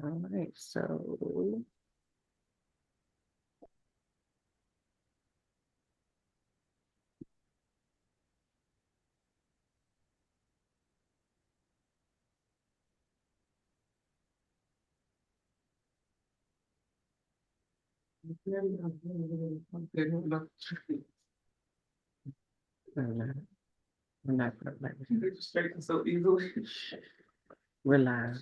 All right, so we're not gonna let it distracted so easily. We're live.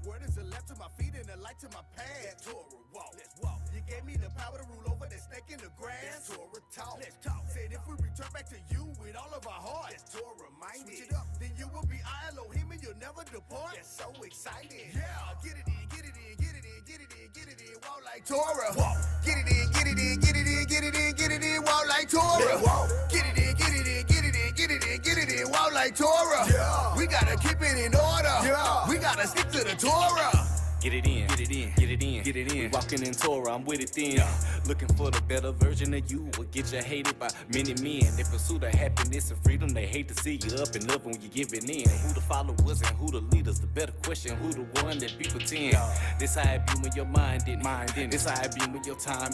Word is a left to my feet and a light to my path. Let's Torah walk. Let's walk. You gave me the power to rule over that snake in the grass. Let's Torah talk. Let's talk. Said if we return back to you with all of our heart. Let's Torah minded. Switch it up. Then you will be our Elohim and you'll never depart. That's so exciting. Yeah. Get it in, get it in, get it in, get it in, get it in. Walk like Torah. Walk. Get it in, get it in, get it in, get it in, get it in. Walk like Torah. Walk. Get it in, get it in, get it in, get it in, get it in. Walk like Torah. Yeah. We gotta keep it in order. Yeah. We gotta stick to the Torah. Get it in, get it in, get it in, get it in. Walking in Torah, I'm with it then. Looking for the better version of you will get you hated by many men. They pursue the happiness and freedom. They hate to see you up and up when you give it in. Who the followers and who the leaders? The better question, who the one that be pretend? This how it be when your mind in it. This how it be when your time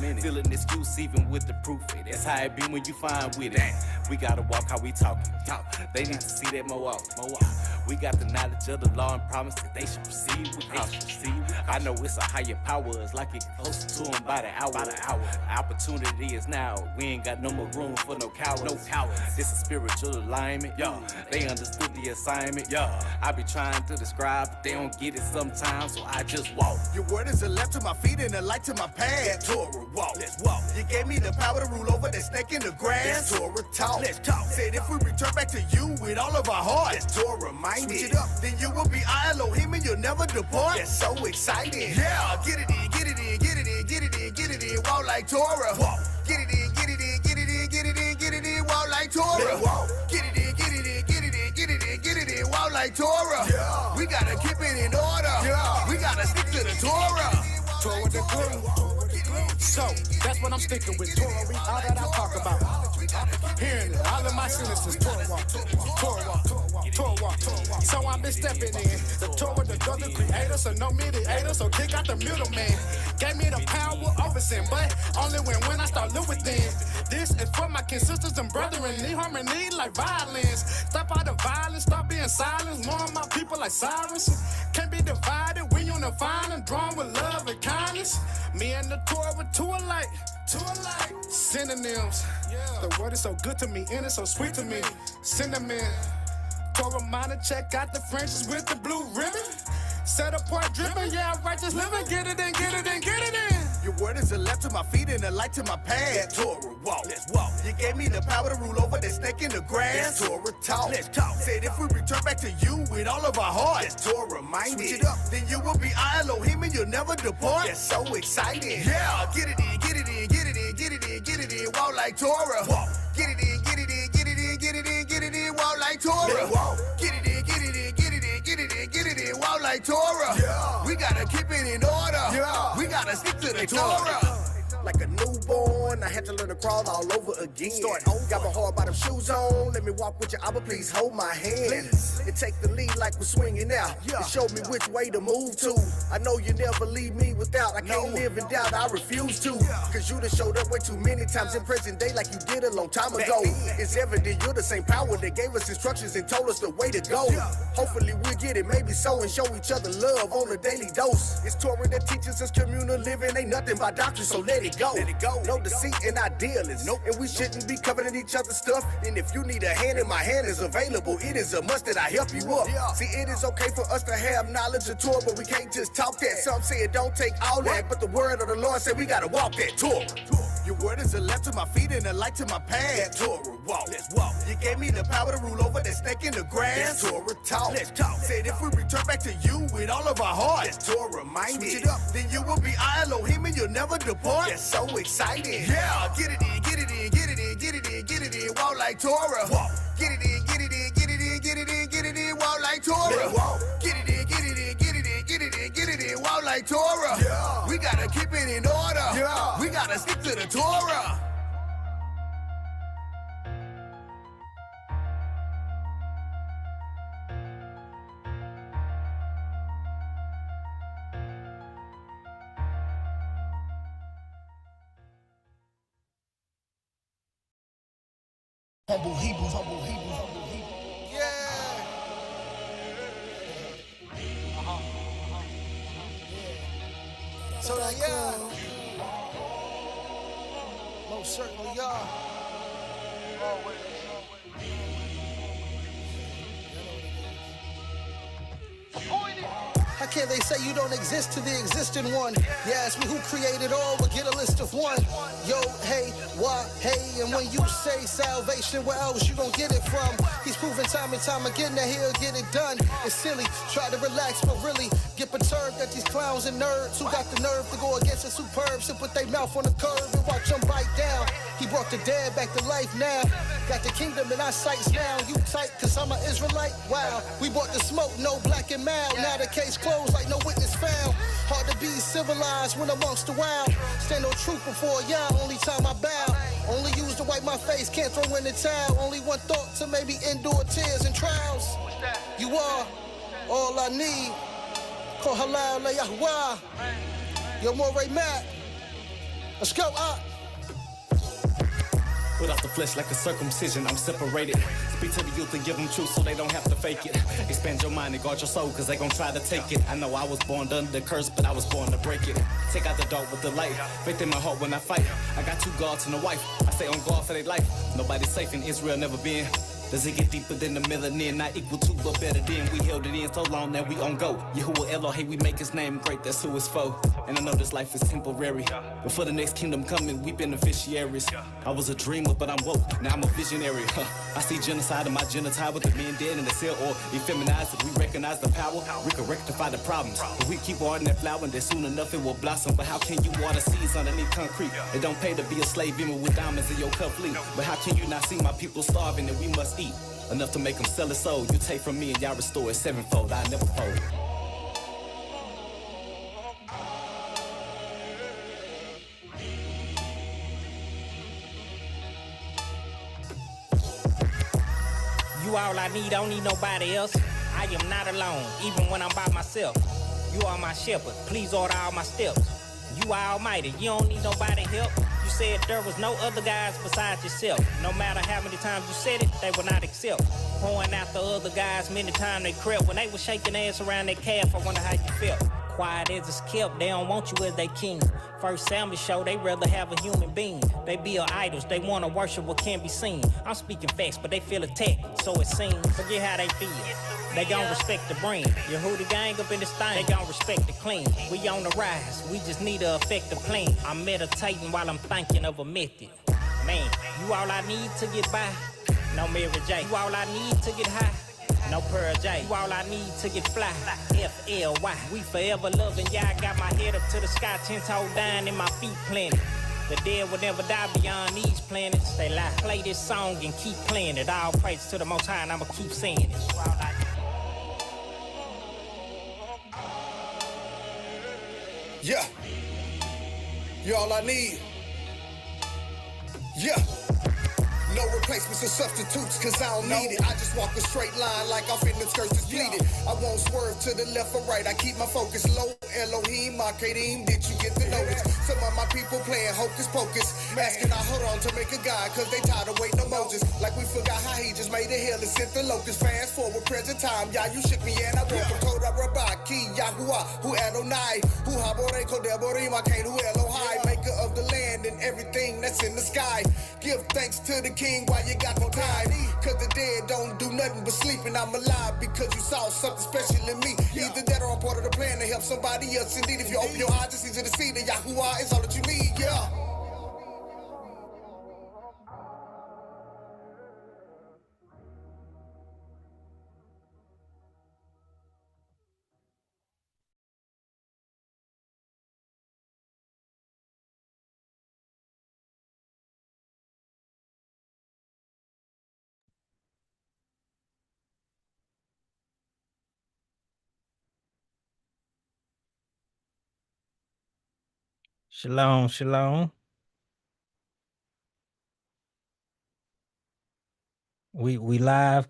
in it. Feeling excuse even with the proof. That's how it be when you find with it. We gotta walk how we talk. They need to see that more often. We got the knowledge of the law and promise that they should proceed with caution. I know it's a higher power, it's like it closer to them by the hour. Opportunity is now. We ain't got no more room for no cowards. This is spiritual alignment. They understood the assignment. I be trying to describe, but they don't get it sometimes, so I just walk. Your word is a left to my feet and a light to my path. Let's Torah walk. Let's walk. You gave me the power to rule over that snake in the grass. Let's Torah talk. Let's talk. Said if we return back to you with all of our heart. Let's Torah minded. Switch it up, then you will be our Elohim and you'll never depart. That's so exciting. Yeah. Get it in, get it in, get it in, get it in, get it in. Walk like Torah. Walk. Get it in, get it in, get it in, get it in, get it in. Walk like Torah. Walk. Get it in, get it in, get it in, get it in, get it in. Walk like Torah. Yeah. We gotta keep it in order. Yeah. We gotta stick to the Torah. Torah the glue. So, that's what I'm sticking with. Torah, all that I talk about. Hearing it, all of my sentences. Torah walk, Torah walk, Torah walk. So I've been stepping in. The Torah, the God, the creator, so no mediator, so kick out the middleman. Gave me the power over sin, but only when I start living within. This is for my kin sisters and brethren, need harmony like violence. Stop out the violence, stop being silent. Warn my people like sirens. Can't be divided, we unified and drawn with love and kindness. Me and the Torah were two alike. Synonyms. The word is so good to me and it's so sweet to me. Cinnamon. Torah minor, check out the Frenches with the blue ribbon. Set apart dripping, yeah, righteous living. Get it in, get it in, get it in. Your word is is a left to my feet and a light to my path. That's Torah walk. Let's walk. You gave me the power to rule over that snake in the grass. That's Torah talk. Let's talk. Said if we return back to you with all of our hearts. That's Torah minded. Switch it up, then you will be our Elohim and you'll never depart. That's so exciting. Yeah, get it in, get it in, get it in, get it in, get it in. Walk like Torah. Walk. Get it in, get it in, get it in, get it in, get it in. Walk like Torah. Walk. Get it in, get it in, get it in, get it in, get it in. Walk like Torah. Yeah. We gotta keep it in order. Yeah. We gotta stick to the Torah. Like a newborn, I had to learn to crawl all over again. Start over. Got my hard bottom shoes on. Let me walk with you, Abba, please hold my hand. And take the lead like we're swinging out. Yeah. It showed me which way to move to. I know you never leave me without. I can't live in doubt, I refuse to. Cause you done showed up way too many times in present day like you did a long time ago. It's evident you're the same power that gave us instructions and told us the way to go. Hopefully we'll get it, maybe so, and show each other love on a daily dose. It's Torah that teaches us communal living. Ain't nothing by doctrine, so let it go. Let it go. No deceit and idealism. Nope. And we shouldn't be covering each other's stuff. And if you need a hand in my hand is available, it is a must that I help you up. Yeah. See, it is okay for us to have knowledge of Torah, but we can't just talk that. Some say it don't take all that, but the word of the Lord said we gotta walk that Torah. Your word is a lamp to my feet and a light to my path. That Torah walk. Let's walk. You gave me the power to rule over that snake in the grass. That's Torah talk. Let's talk. Said if we return back to you with all of our hearts. That's Torah minded. Switch it up, then you will be our Elohim and you'll never depart. That's so exciting. Yeah, get it in, get it in, get it in, get it in, get it in. Walk like Torah. Walk. Get it in, get it in, get it in, get it in, get it in. Walk like Torah. Walk. Get it in, get it in, get it in, get it in, get it in. Walk like Torah. Yeah. We gotta keep it in order. Yeah. We gotta stick to the Torah. Humble Hebrews, humble Hebrews, humble Hebrews. Yeah. So now, yeah. Most certainly, y'all. How can they say you don't exist to the existing one? You ask me who created all, we'll get a list of one. Yo, hey, why, hey, and when you say salvation, where else you gon' get it from? He's proven time and time again that he'll get it done. It's silly, try to relax, but really get perturbed at these clowns and nerds who got the nerve to go against the superbs and put their mouth on the curb and watch them bite down. He brought the dead back to life now. Got the kingdom in our sights now. You tight, cause I'm an Israelite? Wow. We brought the smoke, no black and mild. Now the case closed like no witness found. Hard to be civilized when amongst the wild. Stand no truth before y'all, only time I bow. Only use to wipe my face, can't throw in the towel. Only one thought to maybe endure tears and trials. You are all I need. Call halal la Yahweh. Yo, more Matt. Let's go, Put off the flesh like a circumcision, I'm separated. Speak to the youth and give them truth so they don't have to fake it. Expand your mind and guard your soul, cause they gon' try to take it. I know I was born under the curse, but I was born to break it. Take out the dark with the light, faith in my heart when I fight. I got 2 guards and a wife, I stay on guard for their life. Nobody's safe in Israel, never been. Does it get deeper than the melanin? Not equal to, but better than. We held it in so long that we on go. Yahuwah Elohim, we make his name great, that's who it's for. And I know this life is temporary, but for the next kingdom coming, we beneficiaries. I was a dreamer, but I'm woke, now I'm a visionary. I see genocide in my genotype with the men dead in the cell or effeminized. If we recognize the power, we can rectify the problems. If we keep watering that flower, then soon enough it will blossom. But how can you water seeds underneath concrete? It don't pay to be a slave even with diamonds in your cufflink. But how can you not see my people starving and we must eat? Enough to make them sell his soul. You take from me and y'all restore it 7-fold. I never fold. You all I need, I don't need nobody else. I am not alone, even when I'm by myself. You are my shepherd, please order all my steps. You are almighty, you don't need nobody help. You said there was no other guys besides yourself. No matter how many times you said it, they would not accept. Pouring out the other guys many times they crept. When they was shaking ass around their calf, I wonder how you felt. Quiet as it's kept, they don't want you as they king. First Samuel show, they rather have a human being. They build idols, they want to worship what can't be seen. I'm speaking facts, but they feel attacked, so it seems. Forget how they feel. They gon' respect the brand. Your Hootie gang up in this thing. They gon' respect the clean. We on the rise. We just need a effective plan. I'm meditating while I'm thinking of a method. Man, you all I need to get by. No Mary J. You all I need to get high. No Pearl J. You all I need to get fly. FLY. We forever loving y'all. Got my head up to the sky, 10 toes down and my feet planted. The dead will never die beyond these planets. They lie. Play this song and keep playing it. All praise to the Most High, and I'ma keep saying it. Yeah. You all I need. Yeah. No replacements or substitutes, cause I don't need it. I just walk a straight line like off in the skirts is pleated. I won't swerve to the left or right. I keep my focus low. Elohim, my Kadeem, did you get the notice? Some of my people playing hocus pocus. Asking I hold on to make a God, cause they tired of waiting on Moses. Like we forgot how he just made a hill and sent the locust. Fast forward, present time. Yeah, you shook me and I woke up. Told I Rabbi, Ki, Yahuwah, who Adonai, who Haboreko, Deborim, I can't, who Elohai, maker of the land and everything that's in the sky. Give thanks to the King while you got no time. Cause the dead don't do nothing but sleep, and I'm alive because you saw something special in me. Either that or I'm part of the plan to help somebody else. Indeed, if you open your eyes, it's easy to see that Yahuwah is all that you need, yeah. Shalom, shalom. We live.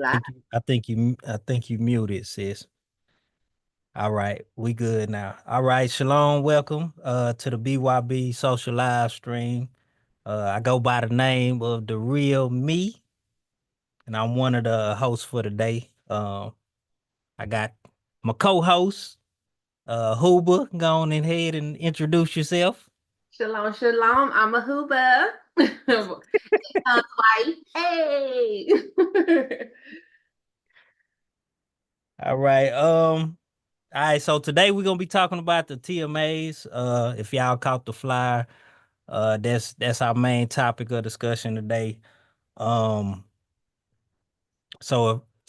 I think you muted, sis. All right, we good now. All right, shalom, welcome to the BYB Social live stream. I go by the name of The Real Me, and I'm one of the hosts for today. I got my co-host, Huba. Go on ahead and introduce yourself. Shalom, shalom. I'm a Huba. Wife. Hey. All right. All right. So today we're gonna be talking about the TMAs. If y'all caught the flyer, that's our main topic of discussion today. So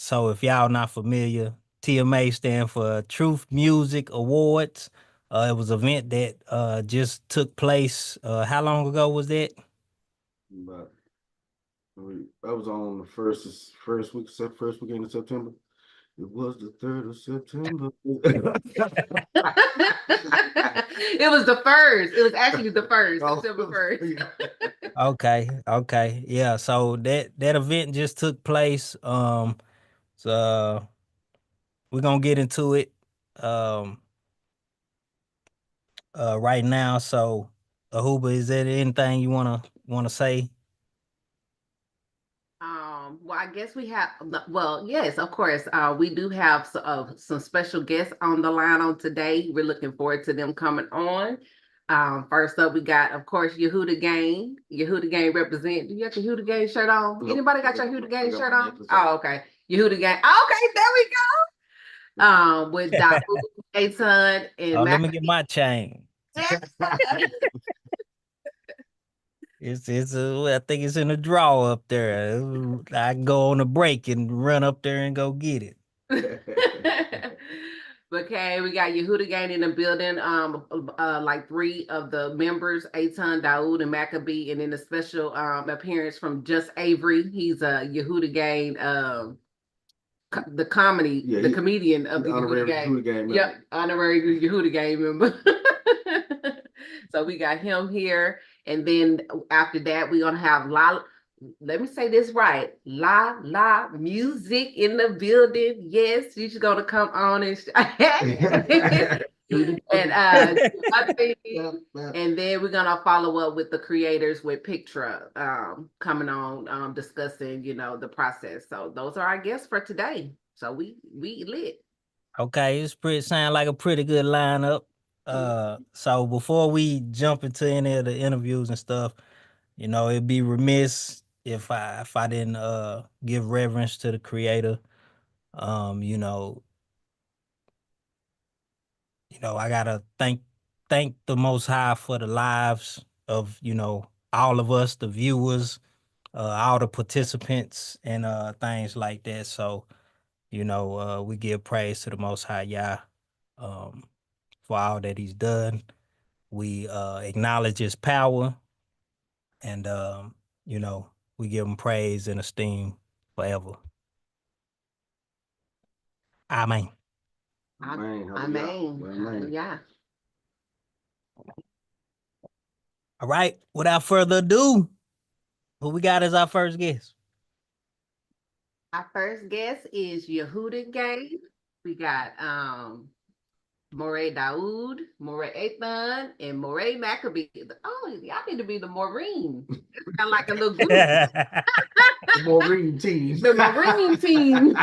if y'all not familiar, TMA stand for Truth Muzic Awards. It was an event that just took place. How long ago was that? But that was on the first weekend of September. It was the 3rd of September. It was the first. It was actually the first, September 1st. Okay. Yeah, so that event just took place. So we're gonna get into it right now. So Ahuba, is there anything you wanna say? Well, I guess we have, well, yes, of course. We do have some special guests on the line on today. We're looking forward to them coming on. First up, we got, of course, Yehuda Gang. Yehuda Gang represent. Do you have your Yehuda Gang shirt on? Nope. Anybody got your Yehuda Gang shirt on? necklace Oh, okay. Yehuda Gang. Okay, there we go. With Daoud, Aton, and Let me get my chain. I think it's in the drawer up there. I can go on a break and run up there and go get it. Okay, we got Yehuda Gang in the building. Like 3 of the members, Aton, Daoud, and Maccabee, and then a special appearance from Just Avery. He's a Yehuda Gang, the comedian of the Yehuda Gang. Yep, honorary Yehuda Gang member. So we got him here, and then after that, we're gonna have let me say this right. La Music in the building. Yes, she's gonna come on and and and then we're gonna follow up with the creators with Pictra coming on discussing, the process. So those are our guests for today. So we lit. Okay, sound like a pretty good lineup. So before we jump into any of the interviews and stuff, it'd be remiss if I didn't give reverence to the creator. You know, I gotta thank the Most High for the lives of, all of us, the viewers, all the participants and things like that. So, we give praise to the Most High Yah for all that he's done. We acknowledge his power and we give him praise and esteem forever. Amen. Amen. Amen. Yeah. All right. Without further ado, who we got as our first guest? Our first guest is Yehuda Gang. We got Moray Daoud, Moray Ethan, and Moray Maccabee. Oh, y'all need to be the Maureen. It's kind of like a little group. The Maureen team. The Maureen team.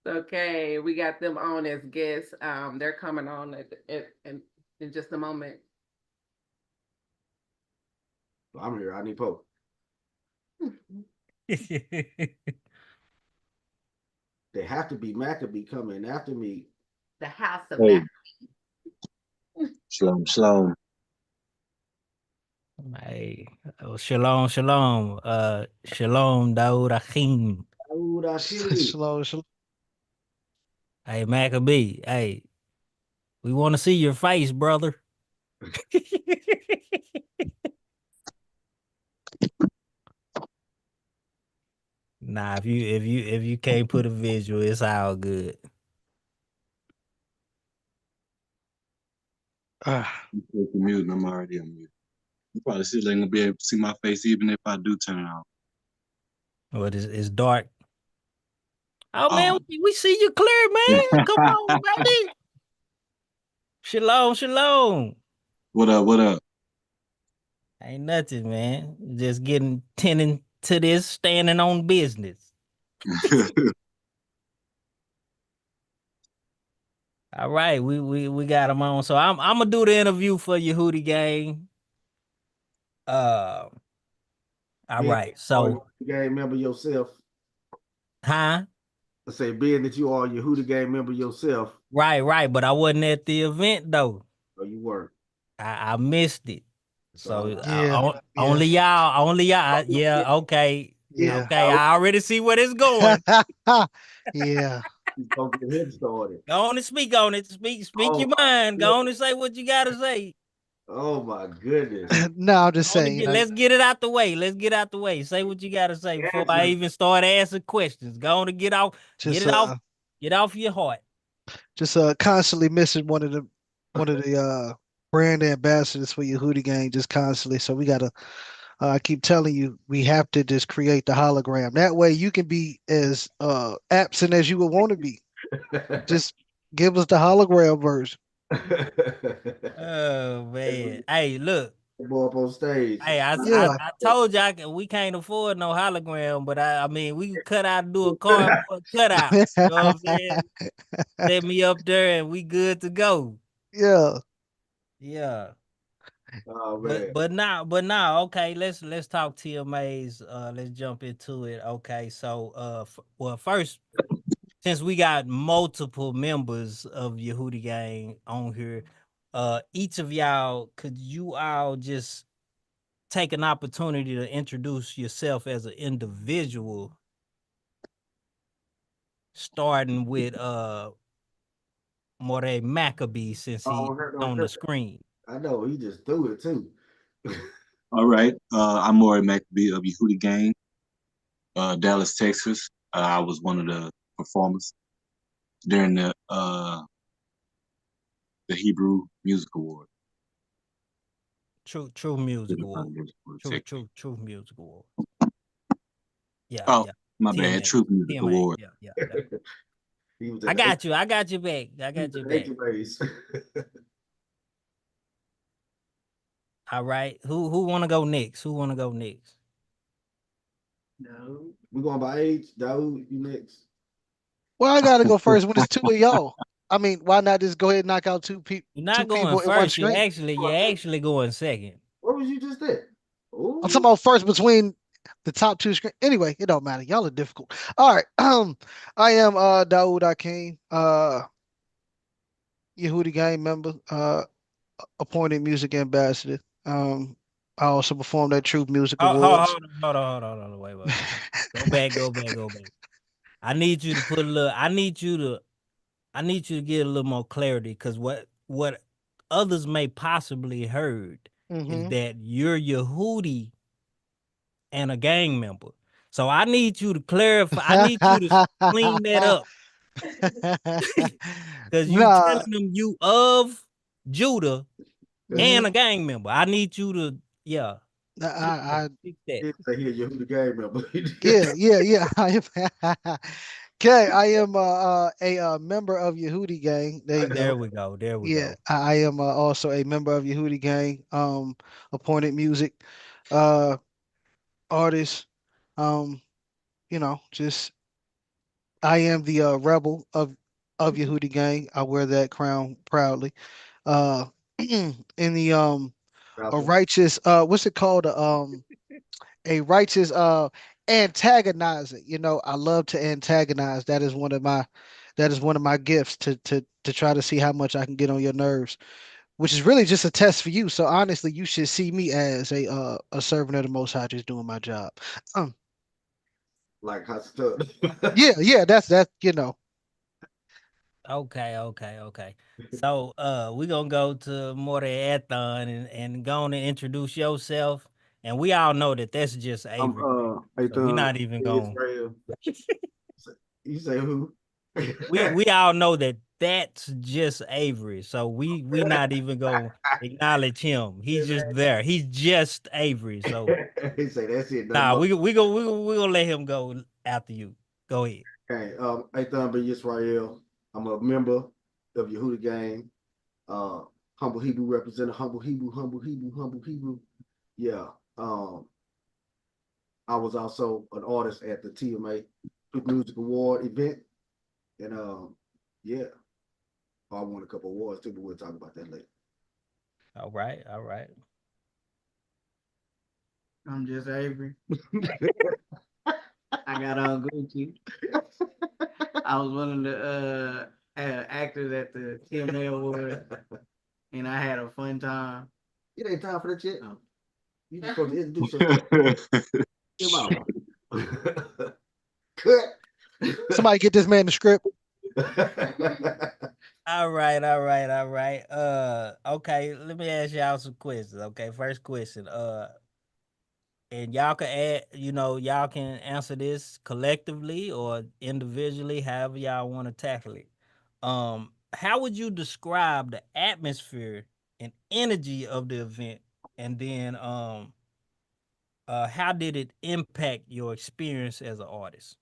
Okay, we got them on as guests. They're coming on in just a moment. I'm here. I need Pope. They have to be Maccabee coming after me. The house of Hey. Maccabee. Shalom, shalom. Hey, shalom, shalom. Shalom, Daoud Achim. Daoud Achim. Slow, slow. Hey, Maccabee. Hey, we want to see your face, brother. Nah, if you can't put a visual, it's all good. Ah, You take the mute, and I'm already on mute. You probably still ain't gonna be able to see my face even if I do turn it on. What is it's dark? Oh man, Oh. we see you clear, man. Come on, baby. Shalom, shalom. What up? What up? Ain't nothing, man. Just tending to this, standing on business. All right, we got him on. So I'm gonna do the interview for Yehuda Gang. All right. So Gang member yourself. huh? I say, being that you are a Yehuda Gang member yourself. Right. But I wasn't at the event though. Oh, you weren't. I missed it. So yeah. only y'all. Yeah. Okay. Yeah. Okay. I already see where it's going. Yeah. He's gonna get him started. Go on and speak on it. Speak your mind. Go on and say what you gotta say. Oh my goodness. No, I'm just saying. Let's get it out the way. Let's get out the way. Say what you gotta say before I even start answering questions. Go on and get off. Get it off. Get off your heart. Just constantly missing one of the brand ambassadors for Yehuda Gang, just constantly. So we gotta. I keep telling you, we have to just create the hologram. That way, you can be as absent as you would want to be. Just give us the hologram version. Oh man. Hey, look. Go up on stage. Hey, I told y'all we can't afford no hologram, but I mean we can cut out and do a cardboard cutout. You know what I'm saying? Set me up there and we good to go. Yeah. Yeah. Oh man. But now, okay, let's talk TMAs. Let's jump into it. Okay, so well, first, since we got multiple members of Yehuda Gang on here, each of y'all, could you all just take an opportunity to introduce yourself as an individual, starting with Moray Maccabee, since he's on the screen. I know, he just threw it too. All right. I'm Maury Maccabee of Yehuda Gang, Dallas, Texas. I was one of the performers during the Hebrew Music Award. True Music Award. True Music Award. Yeah. Oh, yeah. my bad. Truth Muzic Award. Yeah. I got you. I got you back. All right. Who want to go next? No. We're going by age. Daoud, you next. Well, I gotta go first when it's two of y'all. I mean, why not just go ahead and knock out two people? You're not going first. You're actually going second. What was you just at? I'm talking about first between The top two screen. Anyway, it don't matter. Y'all are difficult. All right. I am Dawood Akeem, Yehudi Gang member, appointed music ambassador. I also performed at Truth Music Awards. Hold on. Wait. Go back. I need you to put a little. I need you to get a little more clarity because what others may possibly heard is Hmm. that you're Yehudi and a gang member. So I need you to clarify. I need you to clean that up because you Nah, telling them you of Judah mhm. and a gang member. I need you to I fix that. He said he a Yehudi Gang member. yeah. I am okay. I am a member of Yehudi Gang. There you There go. we go. There we Yeah, go. I am also a member of Yehudi Gang. Appointed music, uh, artist. Um, just I am the rebel of Yehudi Gang. I wear that crown proudly. Uh, in the a Malcolm. righteous what's it called? A righteous antagonizer. I love to antagonize. That is one of my gifts to try to see how much I can get on your nerves, which is really just a test for you. So honestly, you should see me as a servant of the Most High, just doing my job. Um, Like hot stuff. yeah, that's. Okay. So we're gonna go to Morty Ethon and go on and introduce yourself. And we all know that that's just I'm Avery. So we're Ethan not even going. Israel. You say who? We all know that that's just Avery. So we not even gonna acknowledge him. He's just there. He's just Avery. So He say that's it. No nah, more. we gonna let him go after you. Go ahead. Okay, Ethan B. Israel. I'm a member of Yehuda Gang. Humble Hebrew representative, humble Hebrew. Yeah. I was also an artist at the TMA Truth Music Award event. And yeah, I won a couple awards too, but we'll talk about that later. All right. I'm just Avery. I got on Gucci. I was one of the actors at the TMA Award, and I had a fun time. It ain't time for that shit. Oh. You just supposed to introduce yourself. Cut. Somebody get this man the script. All right. Okay, let me ask y'all some questions. Okay, first question. And y'all can add, y'all can answer this collectively or individually, however y'all want to tackle it. How would you describe the atmosphere and energy of the event? And then how did it impact your experience as an artist?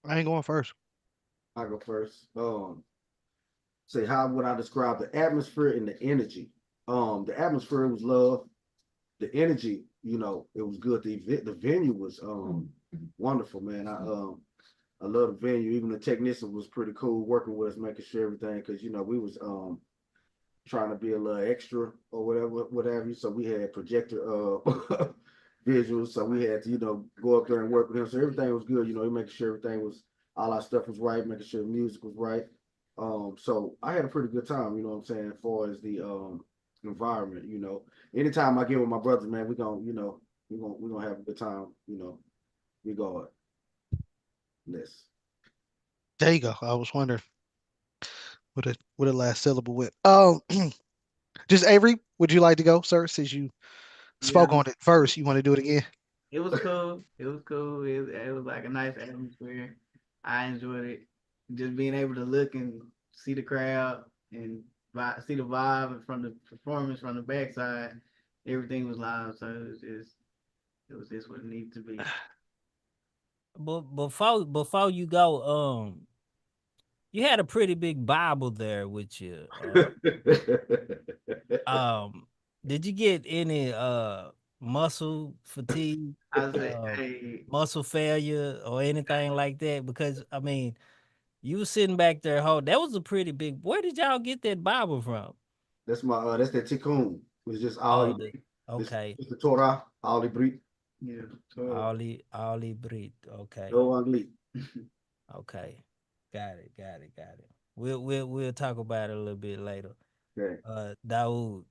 I ain't going first. I go first. Say how would I describe the atmosphere and the energy? The atmosphere was love. The energy, it was good. The venue was wonderful, man. I love the venue. Even the technician was pretty cool working with us, making sure everything, because we was trying to be a little extra or what have you. So we had projector visuals. So we had to, go up there and work with him. So everything was good, making sure everything was all our stuff was right, making sure the music was right. So I had a pretty good time, what I'm saying, as far as the environment, Anytime I get with my brothers, man, we're gonna have a good time, regardless. There you go. I was wondering what the last syllable went. Just Avery, would you like to go, sir? Since you spoke Yeah, on it first, you want to do it again? it was cool. It was cool. It was like a nice atmosphere. I enjoyed it. Just being able to look and see the crowd and see the vibe from the performance from the backside. Everything was live, so it was just what it needed to be. But before you go, you had a pretty big Bible there with you. Um, did you get any muscle fatigue, I was like, hey, muscle failure, or anything like that? Because I mean, you was sitting back there, that was a pretty big. Where did y'all get that Bible from? That's that tikkun. It's just all Oh, Okay. Mr. Torah, Ali Brit, Yeah. So Ali Brit. Okay. no Angli. Okay. Got it. Got it. Got it. We'll talk about it a little bit later. Okay. Daoud,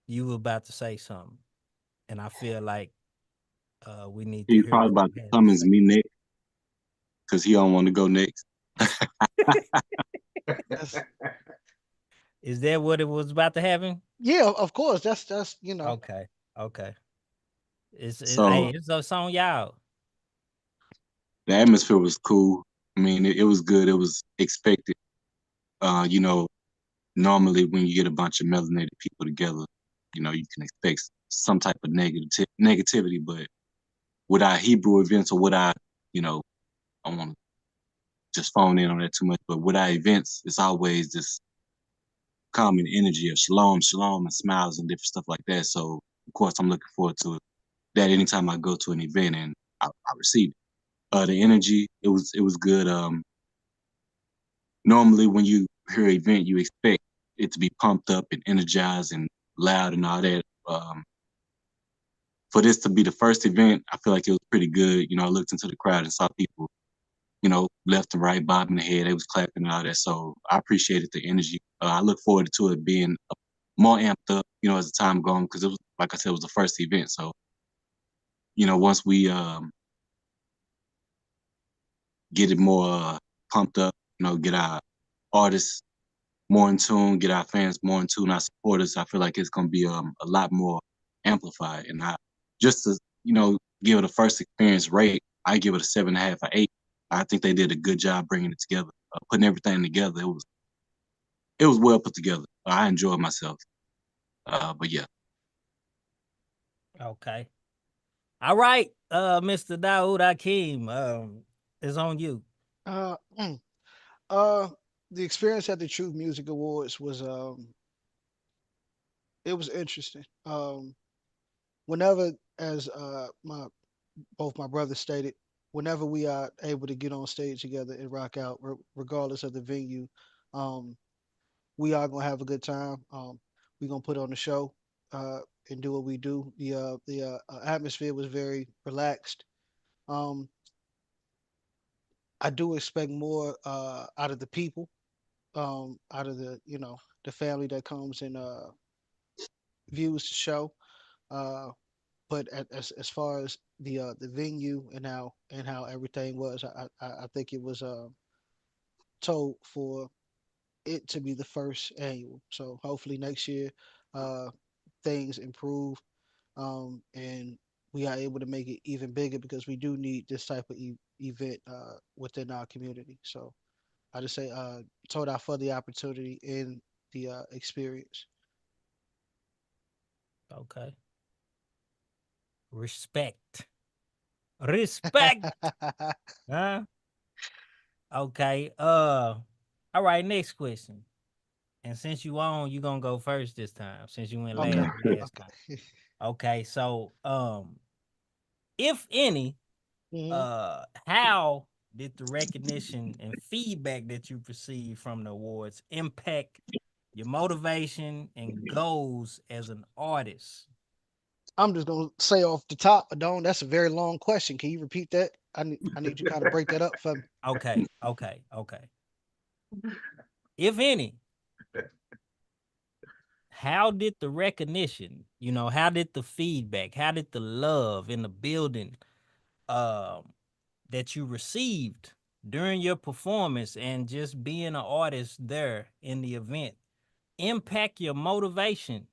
you were about to say something, and I feel like we need to He's hear probably what about you to had to summons say. me next because he don't want to go next. That's Is that what it was about to happen? yeah, of course. That's Okay. Okay. Hey, So it's on y'all. the atmosphere was cool. I mean, it was good. It was expected. You know, normally when you get a bunch of melanated people together, you know, you can expect some type of negativity. But with our Hebrew events or with our, you know, I don't want to just phone in on that too much. But with our events, it's always this calming energy of shalom, shalom, and smiles and different stuff like that. So of course, I'm looking forward to that anytime I go to an event and I receive it. The energy, it was good. Normally when you hear an event, you expect it to be pumped up and energized and loud and all that. For this to be the first event, I feel like it was pretty good. You know, I looked into the crowd and saw people, you know, left and right, bobbing their head. They was clapping and all that. So I appreciated the energy. I look forward to it being more amped up, you know, as the time goes, because it was, like I said, it was the first event. So, you know, once we get it more pumped up, you know, get our artists more in tune, get our fans more in tune, our supporters, I feel like it's gonna be a lot more amplified. And I just to, you know, give it a first experience rate, I give it a 7.5 or 8. I think they did a good job bringing it together, putting everything together. It was well put together. I enjoyed myself. But yeah, Okay. All right, Mr. Daoud Akeem, it's on you. uh mm, uh the experience at the Truth Music Awards was it was interesting. Whenever as my both my brothers stated, whenever we are able to get on stage together and rock out, regardless of the venue, um, we are gonna have a good time. We're gonna put on the show uh, and do what we do. The atmosphere was very relaxed. Um, I do expect more out of the people, out of the family that comes and views the show. Uh, but as far as the venue and how everything was, I think it was told for it to be the first annual. So hopefully next year uh, things improve and we are able to make it even bigger because we do need this type of event within our community. So I just say told out for the opportunity and the experience. Okay. Respect. Respect. Huh? Okay. All right, next question. And since you on, you gonna go first this time, since you went Okay. last time. Okay. Okay, so if any, Mhm. how did the recognition and feedback that you received from the awards impact your motivation and goals as an artist? I'm just gonna say off the top, Adon, that's a very long question. Can you repeat that? I need you to kind of break that up for me. Okay, okay, okay. If any, how did the recognition, how did the feedback, how did the love in the building um that you received during your performance and just being an artist there in the event impact your motivation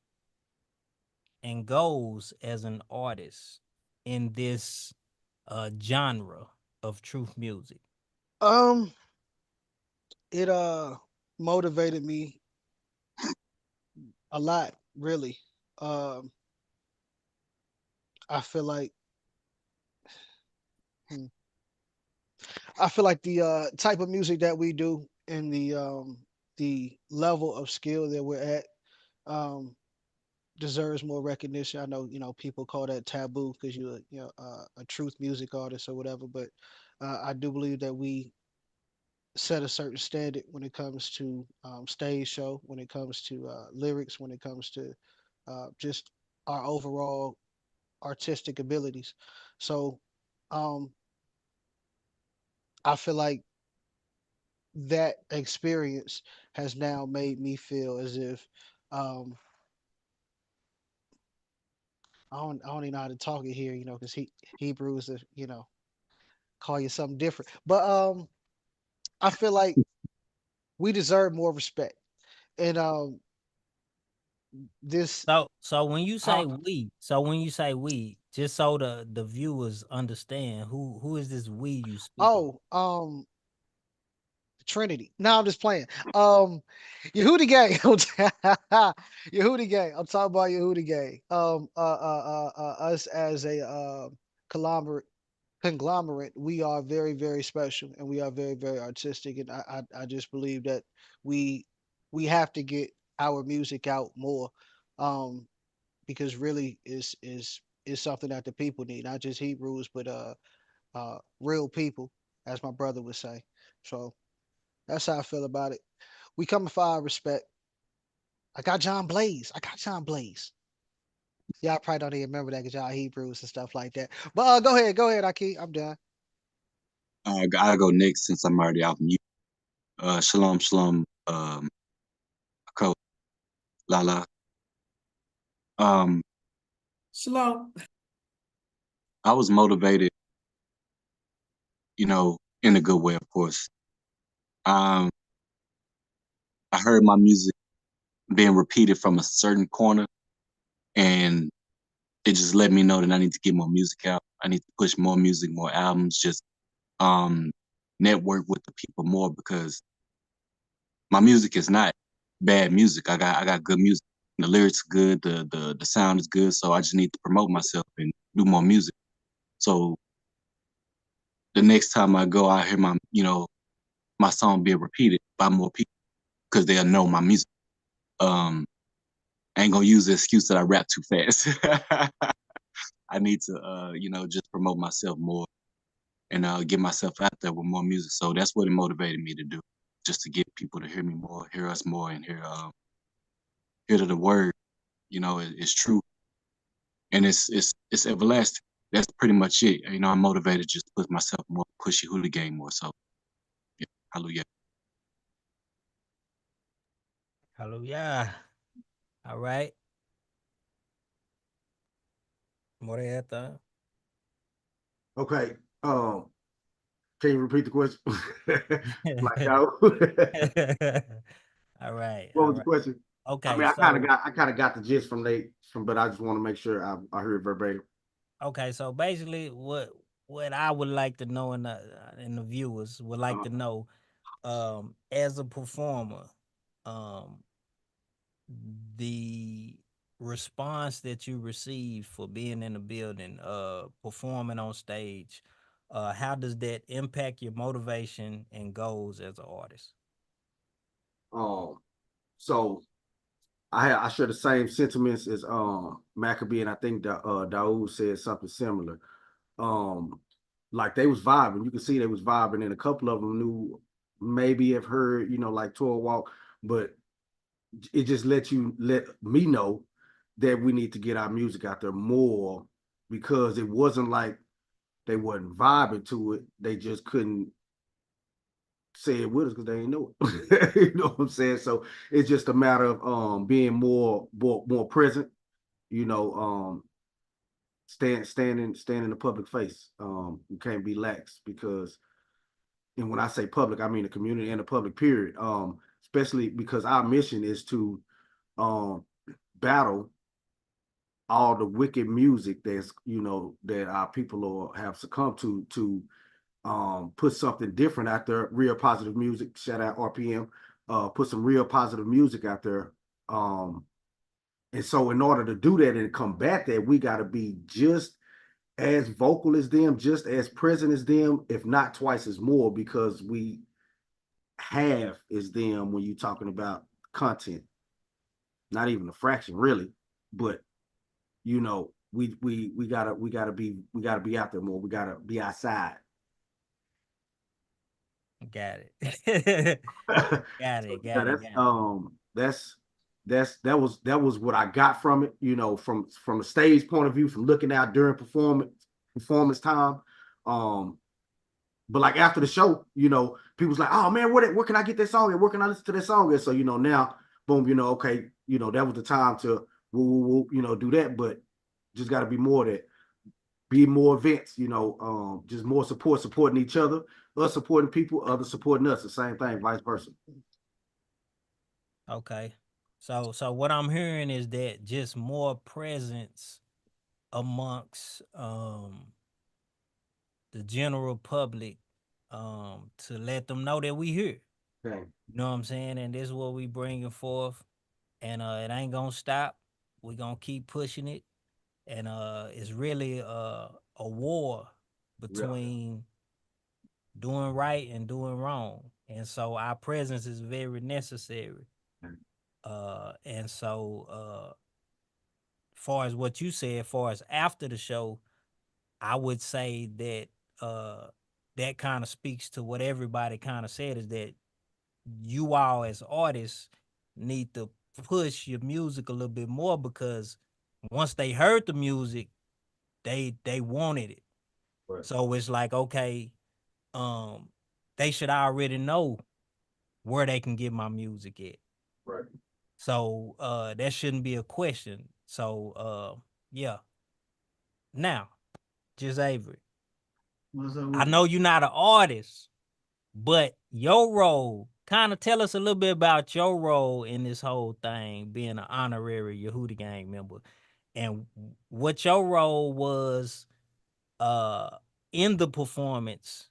and goals as an artist in this genre of truth music? Um, it motivated me a lot, really. Um, I feel like hmm, I feel like the type of music that we do and the level of skill that we're at um deserves more recognition. I know people call that taboo because you're a truth music artist or whatever, but I do believe that we set a certain standard when it comes to stage show, when it comes to lyrics, when it comes to just our overall artistic abilities. So um I feel like that experience has now made me feel as if um I don't even know how to talk it here, because Hebrews is, call you something different. But I feel like we deserve more respect. And this So when you huh? say we, just so the viewers understand, who is this we you speak of? Oh, Trinity. No, I'm just playing. Yehudi Gang. Yehudi Gang. I'm talking about Yehudi Gang. Us as a conglomerate, we are very, very special, and we are very, very artistic. And I just believe that we we have to get our music out more, um, because really is something that the people need, not just Hebrews, but real people, as my brother would say. So that's how I feel about it. We coming for our respect. I got John Blaze. I got John Blaze. Y'all probably don't even remember that because y'all Hebrews and stuff like that. But go ahead, Aki. I'm done. I'll go next since I'm already off mute. Shalom, shalom, Ako, Lala. Um, Slow. I was motivated, in a good way, of course. Um, I heard my music being repeated from a certain corner, and it just let me know that I need to get more music out. I need to push more music, more albums, just um, network with the people more because my music is not bad music. I got good music. The lyrics are good, the sound is good, so I just need to promote myself and do more music. So the next time I go, I hear my song being repeated by more people because they'll know my music. Um, I ain't gonna use the excuse that I rap too fast. I need to, just promote myself more and get myself out there with more music. So that's what it motivated me to do, just to get people to hear me more, hear us more, and hear that the word, is true and it's everlasting. That's pretty much it. I'm motivated just to push myself more, push you the game more. So yeah, hallelujah. Hallelujah. All right. Moreta. Okay. Can you repeat the question? Like no. All right. What All was the right. question? I Okay. mean, So I kind of got the gist but I just want to make sure I heard it verbatim. so basically, what I would like to know, and the viewers would like Uh, to know, as a performer, um, the response that you receive for being in the building, performing on stage, how does that impact your motivation and goals as an artist? um, so I share the same sentiments as Maccabee, and I think that Daoud said something similar. Um, like they was vibing. You can see they was vibing, and a couple of them knew maybe have heard, like Tour Walk, but it just let me know that we need to get our music out there more because it wasn't like they wasn't vibing to it. They just couldn't say it with us because they didn't know it. You know what I'm saying? So it's just a matter of being more present, you know, stand in the public face. You can't be lax because, and when I say public, I mean the community and the public period. Especially because our mission is to um battle all the wicked music that's that our people have succumbed to put something different out there, real positive music. Shout out RPM. Put some real positive music out there. And so in order to do that and combat that, we got to be just as vocal as them, just as present as them, if not twice as more, because we have is them when you're talking about content. Not even a fraction, really, but we gotta be out there more. We gotta be outside. Got it. So Got it. yeah, Got it. Got it. that's that was what I got from it, from a stage point of view, from looking out during performance time. But like after the show, people's like, oh man, where can I get that song and where can I listen to that song? And so, now, boom, okay, that was the time to do that, but just got to be more that, be more events, just more supporting each other, us supporting people, others supporting us, the same thing, vice versa. Okay. So what I'm hearing is that just more presence amongst the general public to let them know that we here. Okay. You know what I'm saying? And this is what we bringing forth. And it ain't gonna stop. We gonna keep pushing it. And it's really a war between doing right and doing wrong. And so our presence is very necessary. And so far as what you said, far as after the show, I would say that that kind of speaks to what everybody kind of said, is that you all as artists need to push your music a little bit more, because once they heard the music, they wanted it. Right. So it's like, okay, they should already know where they can get my music at. Right. So that shouldn't be a question. So yeah. Now, just Avery. I know you're not an artist, but your role, kind of tell us a little bit about your role in this whole thing, being an honorary Yehudi Gang member, and what your role was in the performance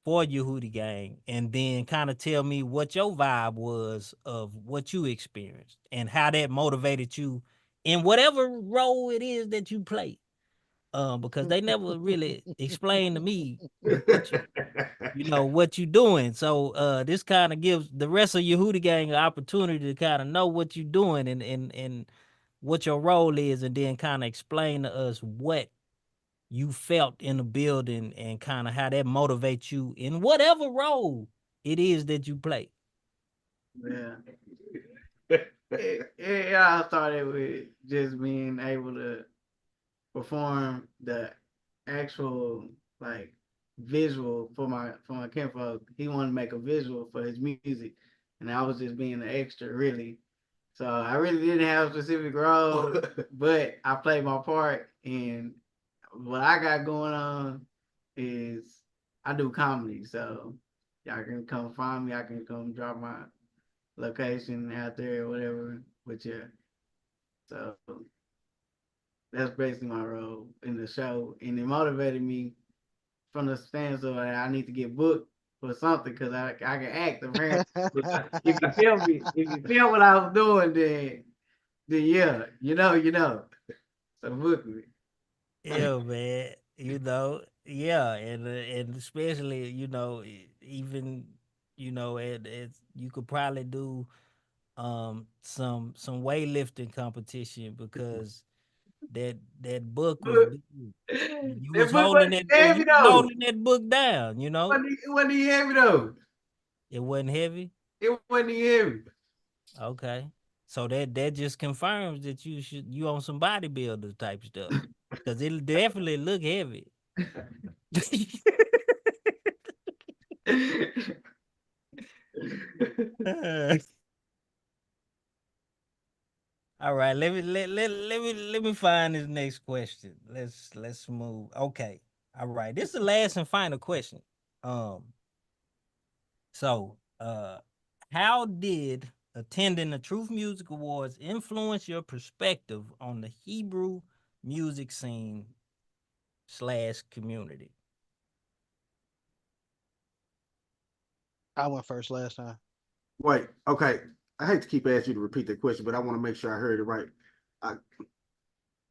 for Yehudi Gang, and then kind of tell me what your vibe was of what you experienced and how that motivated you in whatever role it is that you play. Because they never really explained to me what you doing. So this kind of gives the rest of Yehudi Gang an opportunity to kind of know what you're doing and what your role is, and then kind of explain to us what you felt in the building and kind of how that motivates you in whatever role it is that you play. Yeah. It all started with just being able to perform the actual like visual for my kinfolk. He wanted to make a visual for his music, and I was just being an extra, really. So I really didn't have a specific role, but I played my part. And what I got going on is I do comedy. So y'all can come find me. I can come drop my location out there or whatever. But yeah, so that's basically my role in the show, and it motivated me from the stance of I need to get booked for something, because I can act. Apparently, if you feel me, if you feel what I was doing, then yeah, you know. So book me. Yeah, man. Yeah, and especially even and you could probably do some weightlifting competition, because that book was big. You was holding that book down, It wasn't heavy though. It wasn't heavy? It wasn't heavy. Okay. So that just confirms that you on some bodybuilder type stuff. Because it'll definitely look heavy. All right, let me find this next question. Let's move. Okay. All right. This is the last and final question. So how did attending the Truth Muzic Awards influence your perspective on the Hebrew music scene / community? I went first last time. Wait, okay. I hate to keep asking you to repeat that question, but I want to make sure I heard it right.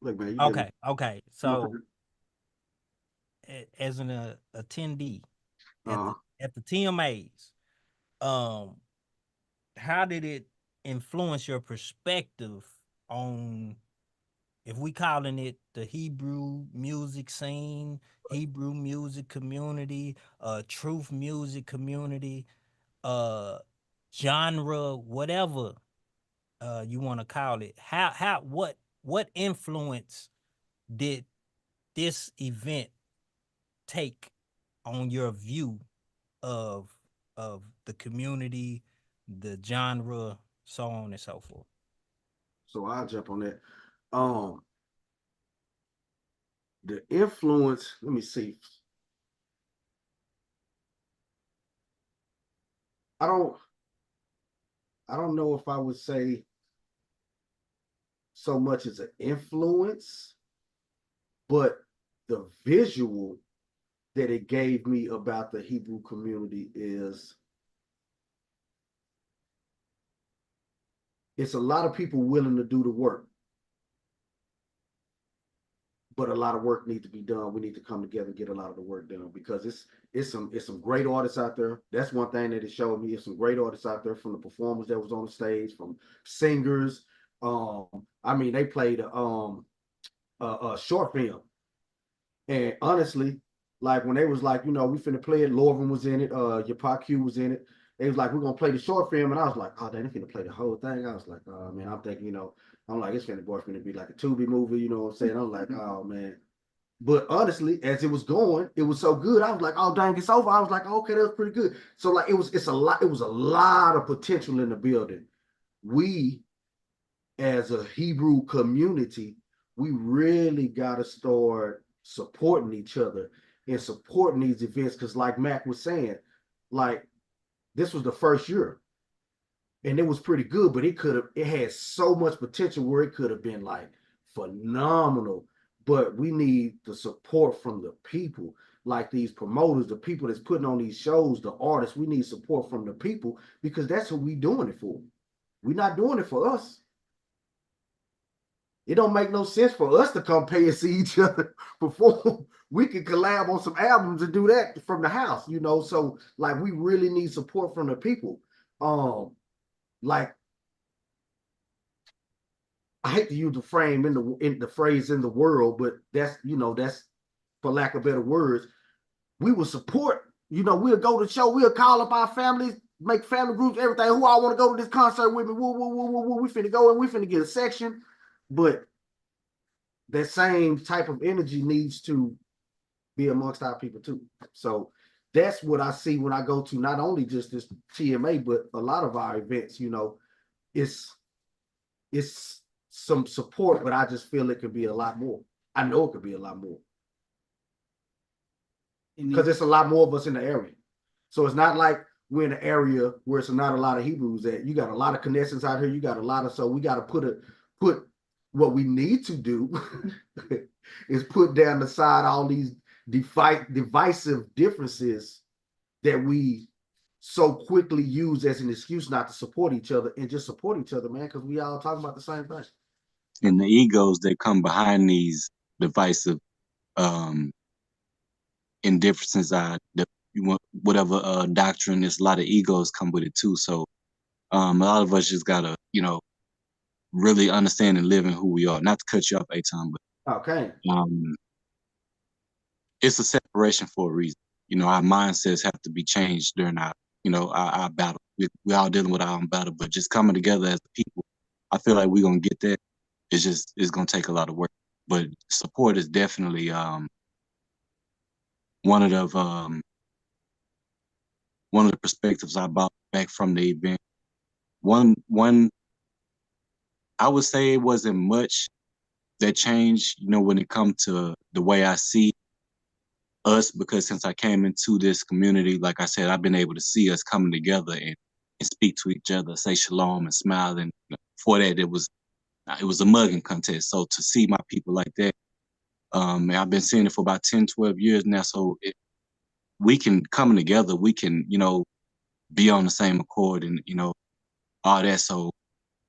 Look, man. Okay. So, as an attendee at the TMAs, how did it influence your perspective on, if we calling it the Hebrew music scene, Hebrew music community, truth music community, genre, whatever? you want to call it, what influence did this event take on your view of the community, the genre, so on and so forth? So I'll jump on that. Um, the influence, let me see. I don't I don't know if I would say so much as an influence, but the visual that it gave me about the Hebrew community is it's a lot of people willing to do the work, but a lot of work needs to be done. We need to come together and get a lot of the work done because it's some great artists out there. That's one thing that it showed me. It's some great artists out there, from the performers that was on the stage, from singers. I mean, they played a short film, and honestly, like when they was like, we finna play it. Lorvin was in it. Yapak Q was in it. They was like, we're gonna play the short film, and I was like, oh, they finna play the whole thing. I was like, oh man, I'm thinking, I'm like, it's finna be like a Tubi movie, you know what I'm saying? I'm like, oh man. But honestly, as it was going, it was so good. I was like, oh dang, it's over. I was like, oh, okay, that was pretty good. So like, it was a lot of potential in the building. We, as a Hebrew community, we really gotta start supporting each other and supporting these events. Because like Mac was saying, like, this was the first year and it was pretty good, but it had so much potential where it could have been like phenomenal. But we need the support from the people, like these promoters, the people that's putting on these shows, the artists. We need support from the people because that's what we doing it for. We're not doing it for us. It don't make no sense for us to come pay and see each other perform. We can collab on some albums and do that from the house, So like, we really need support from the people. Like, I hate to use the phrase in the world, but that's for lack of better words. We will support. We'll go to the show. We'll call up our families, make family groups, everything. Who I want to go to this concert with me? Woo. We finna go and we finna get a section. But that same type of energy needs to be amongst our people too. So that's what I see when I go to not only just this TMA, but a lot of our events. It's some support, but I just feel it could be a lot more. I know it could be a lot more because it's a lot more of us in the area. So it's not like we're in an area where it's not a lot of Hebrews at. You got a lot of connections out here. You got a lot of, so we got to put what we need to do is put down the side all these divisive differences that we so quickly use as an excuse not to support each other, and just support each other, man, because we all talking about the same thing. And the egos that come behind these divisive indifferences whatever doctrine, there's a lot of egos come with it too. So a lot of us just gotta, really understand and live in who we are. Not to cut you off, Aton, but okay. It's a separation for a reason. Our mindsets have to be changed during our battle. We're all dealing with our own battle, but just coming together as people, I feel like we're gonna get that. It's gonna take a lot of work. But support is definitely one of the perspectives I brought back from the event. One I would say it wasn't much that changed, when it comes to the way I see us, because since I came into this community, like I said, I've been able to see us coming together and speak to each other, say shalom and smile. And before that, it was a mugging contest. So to see my people like that, I've been seeing it for about 10, 12 years now. So we can come together, we can, be on the same accord and, all that. So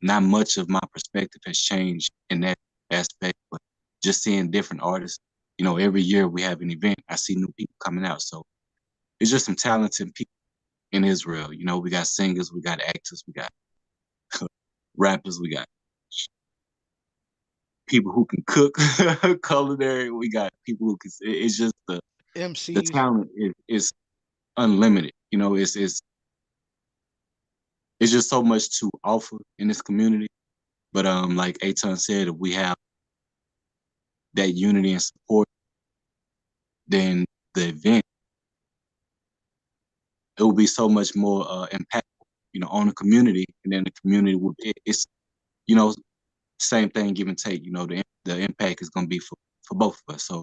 not much of my perspective has changed in that aspect, but just seeing different artists, every year we have an event, I see new people coming out. So it's just some talented people in Israel. We got singers, we got actors, we got rappers, we got people who can cook, culinary. We got people who can. It's just the MCs. talent is unlimited. It's just so much to offer in this community. But like Aton said, if we have that unity and support, then the event, it will be so much more impactful, on the community, and then the community will it's you know same thing, give and take. The impact is going to be for both of us. So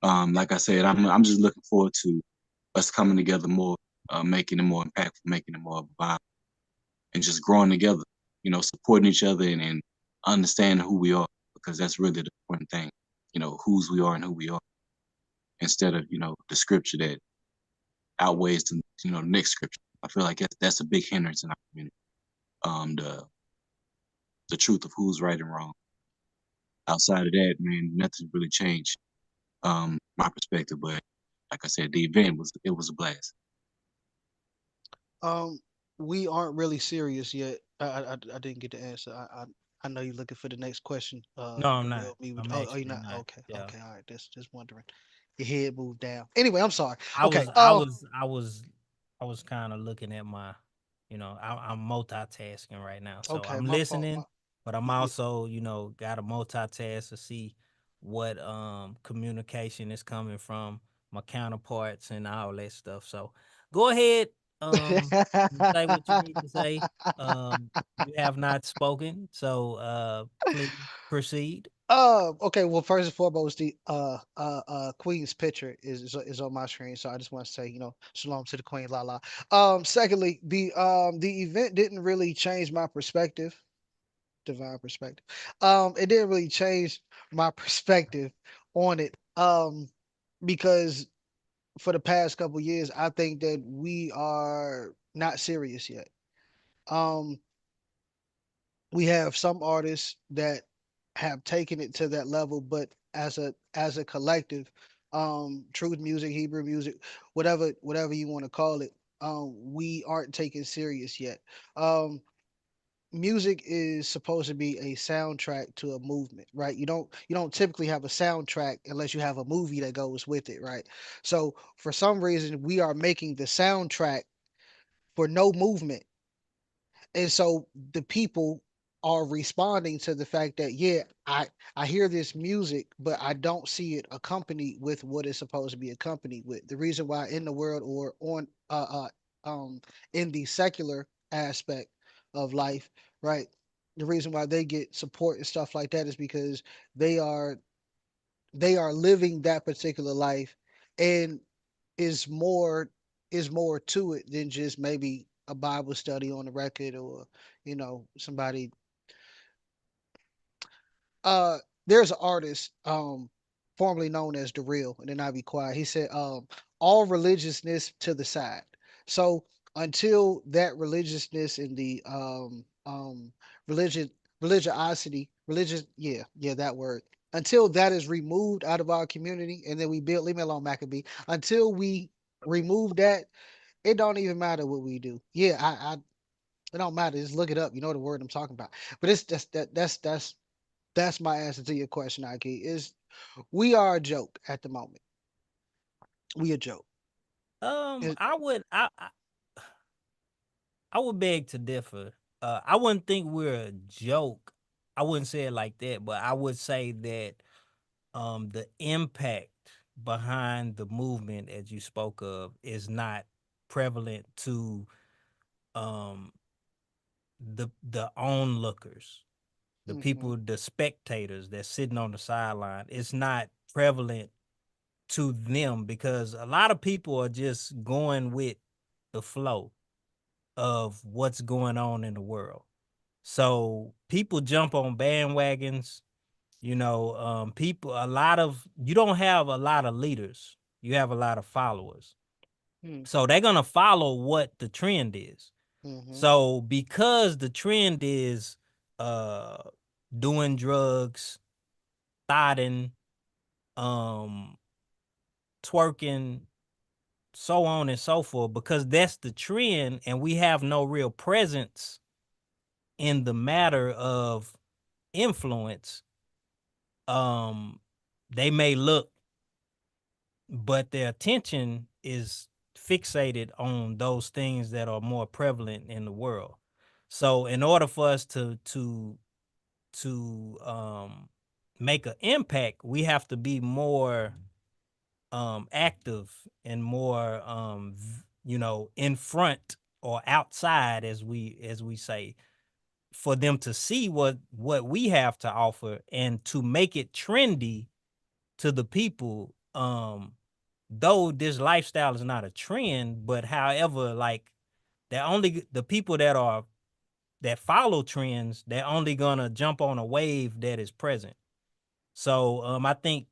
like I said, I'm just looking forward to us coming together more, making it more impactful, making it more viable, and just growing together, supporting each other, and understanding who we are, because that's really the important thing, whose we are and who we are, instead of, the scripture that outweighs the next scripture. I feel like that's a big hindrance in our community. The truth of who's right and wrong. Outside of that, man, nothing's really changed. My perspective, but like I said, the event was a blast. Um, we aren't really serious yet. I didn't get the answer. I know you're looking for the next question. No, I'm not. Derailed me with. I'm Oh, you're actually not. not. Okay, Yeah. okay, all right. Just wondering. Your head moved down. Anyway, I'm sorry. I Okay. was I was I was I was kind of looking at my, I'm multitasking right now. So Okay, I'm my fault. listening, but I'm Yeah. also, got to multitask to see what communication is coming from my counterparts and all that stuff. So go ahead, and say what you need to say. You have not spoken, so please proceed. Okay. Well, first and foremost, the Queen's picture is on my screen, so I just want to say, shalom to the Queen, la la. Secondly, the event didn't really change my perspective, divine perspective. It didn't really change my perspective on it. Because for the past couple years, I think that we are not serious yet. Um, we have some artists that have taken it to that level, but as a collective, truth music, Hebrew music, whatever you want to call it, we aren't taken serious yet. Um, music is supposed to be a soundtrack to a movement, right? You don't typically have a soundtrack unless you have a movie that goes with it, right? So for some reason we are making the soundtrack for no movement, and so the people are responding to the fact that, yeah, I hear this music, but I don't see it accompanied with what it's supposed to be accompanied with. The reason why in the world, or on in the secular aspect of life, right, the reason why they get support and stuff like that is because they are they are living that particular life, and is more is more to it than just maybe a Bible study on the record, or somebody. uh there's an artist, formerly known as the Real, and then I'll be quiet. He said, all religiousness to the side. So until that religiousness and the religion religiosity religious, yeah, that word, until that is removed out of our community, and then we build, leave me alone, Maccabee, until we remove that, it don't even matter what we do. Yeah, I it don't matter. Just look it up. You know the word I'm talking about. But it's just that's my answer to your question, Ike. Is we are a joke at the moment. We a joke. It, I would beg to differ. I wouldn't think we're a joke. I wouldn't say it like that, but I would say that the impact behind the movement, as you spoke of, is not prevalent to um the onlookers, the mhm, people, the spectators that's sitting on the sideline. It's not prevalent to them because a lot of people are just going with the flow of what's going on in the world. So people jump on bandwagons, people, you don't have a lot of leaders. You have a lot of followers. mm, So they're going to follow what the trend is. mhm, So because the trend is uh doing drugs, thotting, um, twerking, so on and so forth, because that's the trend, and we have no real presence in the matter of influence, um, they may look, but their attention is fixated on those things that are more prevalent in the world. So in order for us to to make an impact, we have to be more active and more in front or outside, as we say, for them to see what we have to offer and to make it trendy to the people. Though this lifestyle is not a trend, but however, like, the people that follow trends, they're only gonna jump on a wave that is present. So I think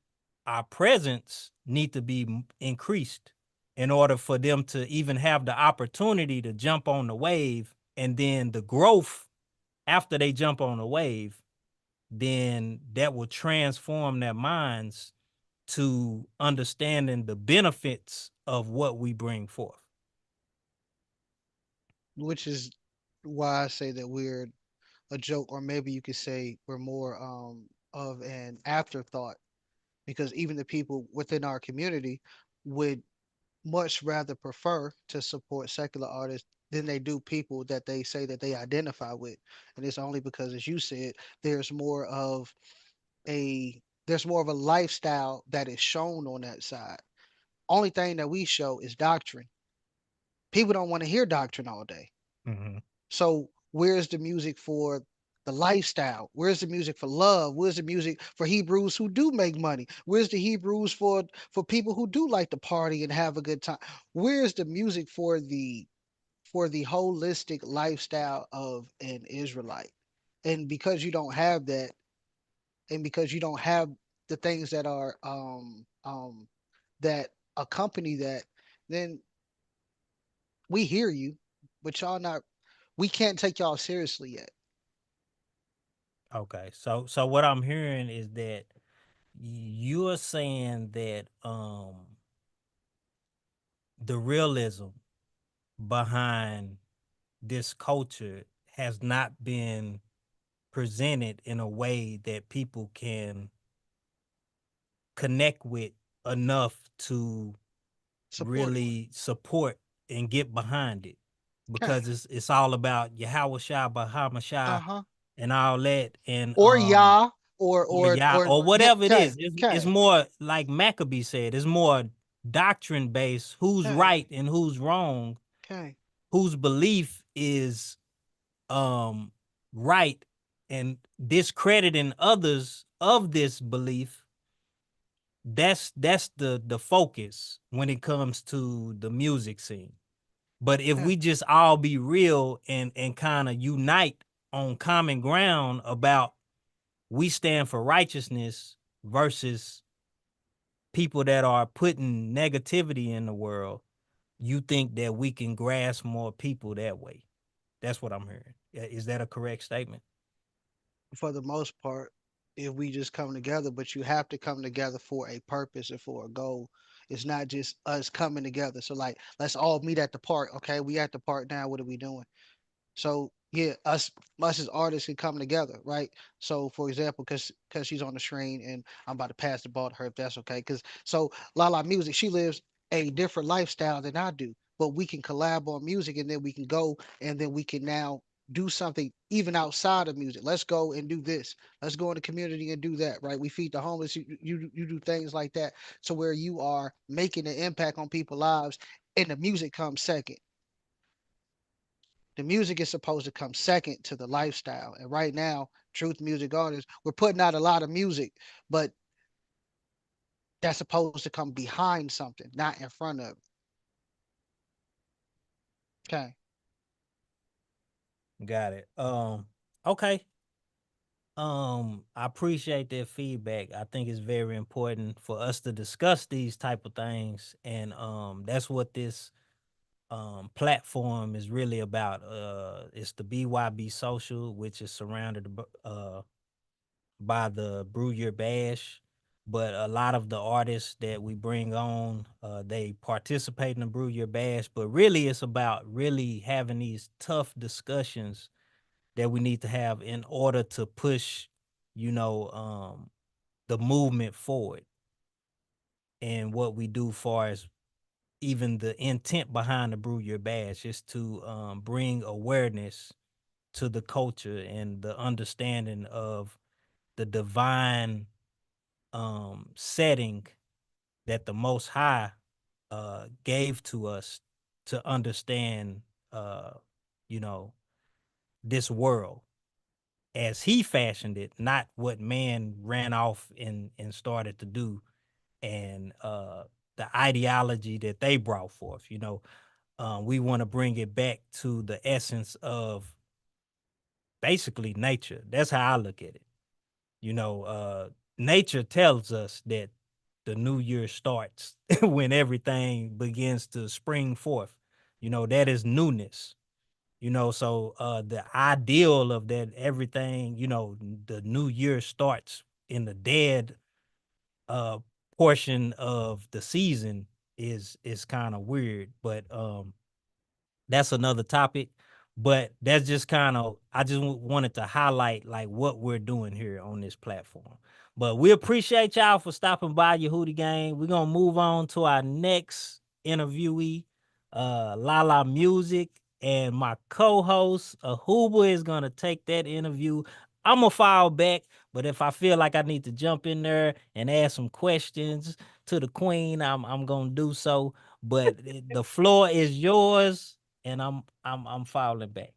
our presence need to be increased in order for them to even have the opportunity to jump on the wave, and then the growth after they jump on the wave, then that will transform their minds to understanding the benefits of what we bring forth. which is why I say that we're a joke, or maybe you could say we're more of an afterthought, because even the people within our community would much rather prefer to support secular artists than they do people that they say that they identify with. And it's only because, as you said, there's more of a there's more of a lifestyle that is shown on that side. Only thing that we show is doctrine. People don't want to hear doctrine all day. Mm-hmm. So where's the music for the lifestyle? Where's the music for love? Where's the music for Hebrews who do make money? Where's the Hebrews for people who do like to party and have a good time? Where's the music for the holistic lifestyle of an Israelite? And because you don't have that, and because you don't have the things that are that accompany that, then we hear you, but y'all not we can't take y'all seriously yet. Okay, so what I'm hearing is that you're saying that the realism behind this culture has not been presented in a way that people can connect with enough to Support. really support and get behind it, Okay. because it's all about Yahweh Shai, Bahama Shai, Uh-huh. and all that, and Or Yah, or Yah, or or yeah, whatever it okay. is. It's Okay. more like Maccabee said. It's more doctrine based. Who's Okay. right and who's wrong? Okay. Whose belief is right, and discrediting others of this belief. That's the focus when it comes to the music scene. But if Okay. we just all be real and kind of unite on common ground about we stand for righteousness versus people that are putting negativity in the world, you think that we can grasp more people that way. That's what I'm hearing. Is that a correct statement? For the most part, if we just come together, but you have to come together for a purpose and for a goal. It's not just us coming together. So like, let's all meet at the park. Okay, we at the park now. What are we doing? So yeah, us as artists can come together, right? So for example, because she's on the screen and I'm about to pass the ball to her, if that's okay. Because so Lala Music, she lives a different lifestyle than I do, but we can collab on music, and then we can go, and then we can now do something even outside of music. Let's go and do this. Let's go in the community and do that, right? We feed the homeless. You do things like that, to where you are making an impact on people's lives, and the music comes second. The music is supposed to come second to the lifestyle. And right now, Truth Music Artists, we're putting out a lot of music, but that's supposed to come behind something, not in front of it. Okay. Got it. Okay. I appreciate that feedback. I think it's very important for us to discuss these type of things, and that's what this platform is really about. It's the BYB Social, which is surrounded by the Brew Your Bash. But a lot of the artists that we bring on, they participate in the Brew Your Bash. But really, it's about really having these tough discussions that we need to have in order to push, you know, the movement forward. And what we do, far as even the intent behind the Brew Your Bash, is to bring awareness to the culture and the understanding of the divine setting that the Most High gave to us to understand, uh, you know, this world as He fashioned it, not what man ran off and started to do, and the ideology that they brought forth. We want to bring it back to the essence of basically nature. That's how I look at it. Nature tells us that the new year starts when everything begins to spring forth. That is newness. So the ideal of that everything, the new year starts in the dead uh portion of the season is kind of weird, but that's another topic. But that's just kind of, I just wanted to highlight like what we're doing here on this platform. But we appreciate y'all for stopping by Yehudi Gang. We're gonna move on to our next interviewee, Lala Music, and my co-host Ahuba is gonna take that interview. I'm gonna file back, but if I feel like I need to jump in there and ask some questions to the queen, I'm gonna do so. But the floor is yours, and I'm filing back.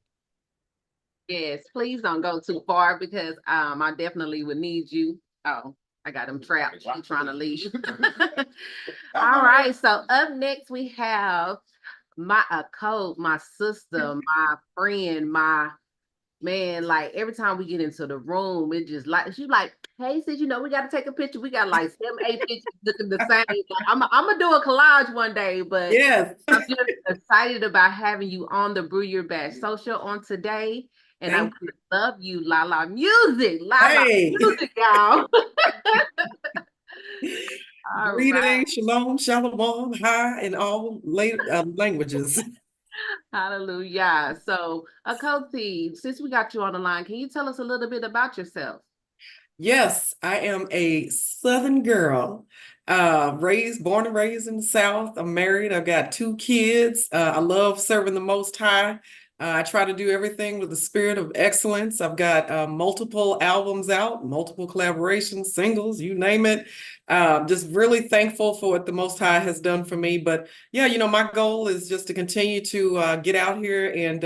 Yes, please don't go too far because I definitely would need you. Oh, I got him trapped. He's trying to leave. All right. So up next we have my code, my sister, my friend, my man. Like every time we get into the room, it just like she's like, "Hey, sis, we got to take a picture. We got like 7, 8 pictures looking the same. Like, I'm gonna do a collage one day, but Yes. I'm just excited about having you on the Brew Your Bash Social on today." And I love you, Lala Music. Lala Music, y'all. Greetings, shalom, shalom, hi, in all languages. Hallelujah. So, Akoti, since we got you on the line, can you tell us a little bit about yourself? Yes, I am a Southern girl, born and raised in the South. I'm married. I've got 2 kids. I love serving the Most High. I try to do everything with the spirit of excellence. I've got multiple albums out, multiple collaborations, singles, you name it. Just really thankful for what the Most High has done for me. But yeah, my goal is just to continue to get out here and,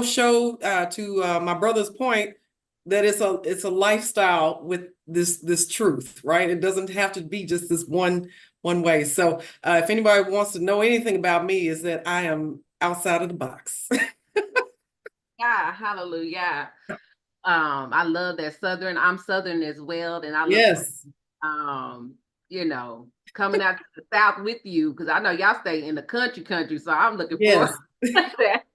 show to my brother's point that it's a lifestyle with this truth, right? It doesn't have to be just this one way. So if anybody wants to know anything about me, is that I am outside of the box. Yeah, hallelujah. I love that Southern. I'm Southern as well, and I love coming out to the South with you because I know y'all stay in the country, so I'm looking forward to that.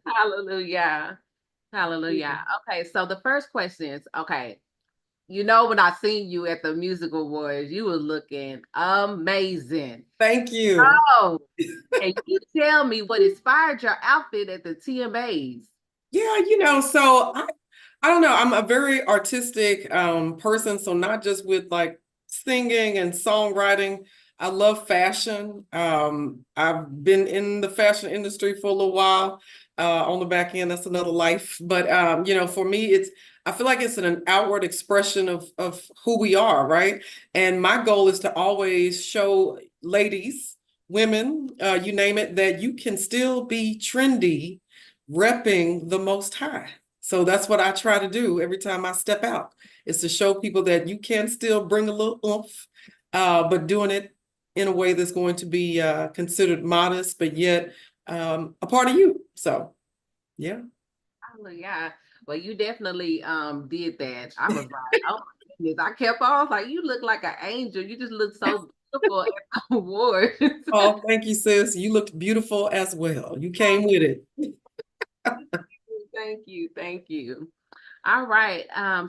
Hallelujah. Hallelujah. Okay, so the first question is, okay, when I seen you at the Music Awards, you were looking amazing. Thank you. Oh, can you tell me what inspired your outfit at the TMAs? Yeah, so I don't know. I'm a very artistic person, so not just with like singing and songwriting. I love fashion. I've been in the fashion industry for a little while. On the back end, that's another life. But for me, I feel like it's an outward expression of who we are, right? And my goal is to always show ladies, women, you name it, that you can still be trendy, repping the Most High. So that's what I try to do every time I step out, is to show people that you can still bring a little oomph, but doing it in a way that's going to be considered modest, but yet a part of you. So, yeah. Oh, yeah. Well, you definitely did that. I was like, oh my goodness. I kept on like, you look like an angel. You just look so beautiful at the awards. Oh, thank you, sis. You looked beautiful as well. You came with it. Thank you. Thank you. All right.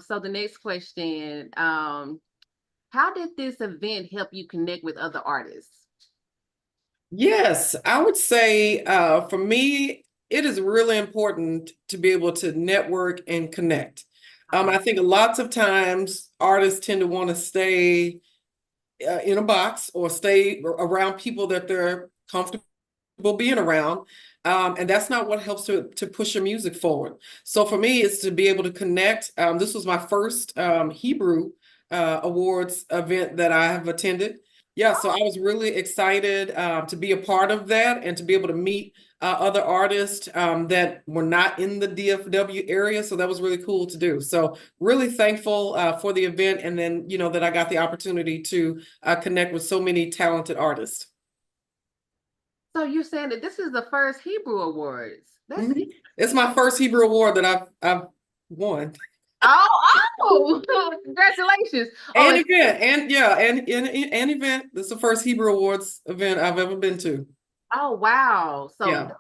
So the next question, how did this event help you connect with other artists? Yes, I would say for me, it is really important to be able to network and connect. I think lots of times artists tend to want to stay in a box or stay around people that they're comfortable being around. And that's not what helps to push your music forward. So for me, it's to be able to connect. This was my first Hebrew Awards event that I have attended. Yeah, so I was really excited to be a part of that and to be able to meet other artists that were not in the DFW area. So that was really cool to do. So really thankful for the event, and then, you know, that I got the opportunity to connect with so many talented artists. So you're saying that this is the first Hebrew Awards? That's It's my first Hebrew Award that I've won. Oh, congratulations. An event, and yeah, and an event. This is the first Hebrew Awards event I've ever been to. Oh, wow. So Yeah.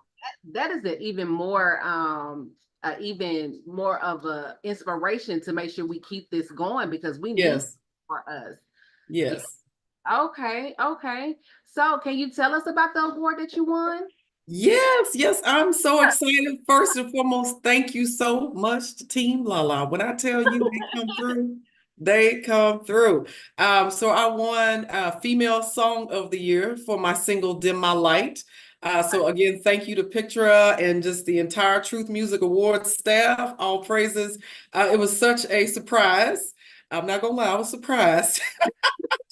that is even more of a inspiration to make sure we keep this going, because we need it Yes. for us. Yes. Okay. So can you tell us about the award that you won? Yes, I'm so excited. First and foremost, thank you so much to Team Lala. When I tell you they come through, they come through. So I won Female Song of the Year for my single "Dim My Light." So again, thank you to Pictura and just the entire Truth Muzic Awards staff. All praises. It was such a surprise. I'm not gonna lie, I was surprised.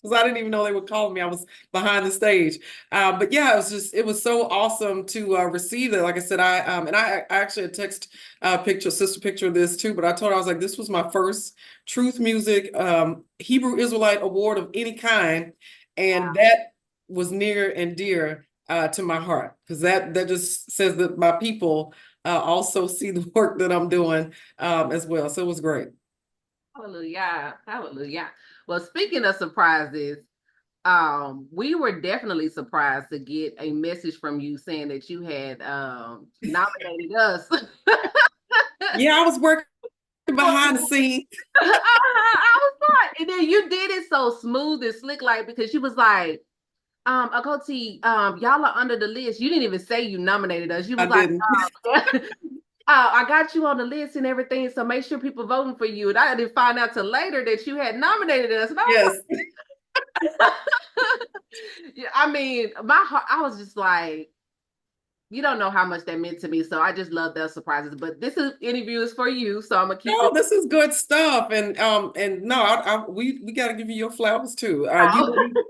Because I didn't even know they would call me. I was behind the stage. But yeah, it was so awesome to receive it. Like I said, I actually text sister picture of this too, but I told her, I was like, this was my first Truth Muzic Hebrew Israelite award of any kind. And that was near and dear to my heart, because that just says that my people also see the work that I'm doing as well. So it was great. Hallelujah. Well, speaking of surprises, we were definitely surprised to get a message from you saying that you had nominated us. Yeah, I was working behind the scenes. I was like, and then you did it so smooth and slick, like, because you was like, Akoti, y'all are under the list. You didn't even say you nominated us. You was I got you on the list and everything, so make sure people voting for you. And I didn't find out till later that you had nominated us. And Yes. Yeah, I mean, my heart, I was just like, you don't know how much that meant to me. So I just love those surprises. But this interview is for you, so I'm gonna keep it. This is good stuff, and no, we got to give you your flowers too.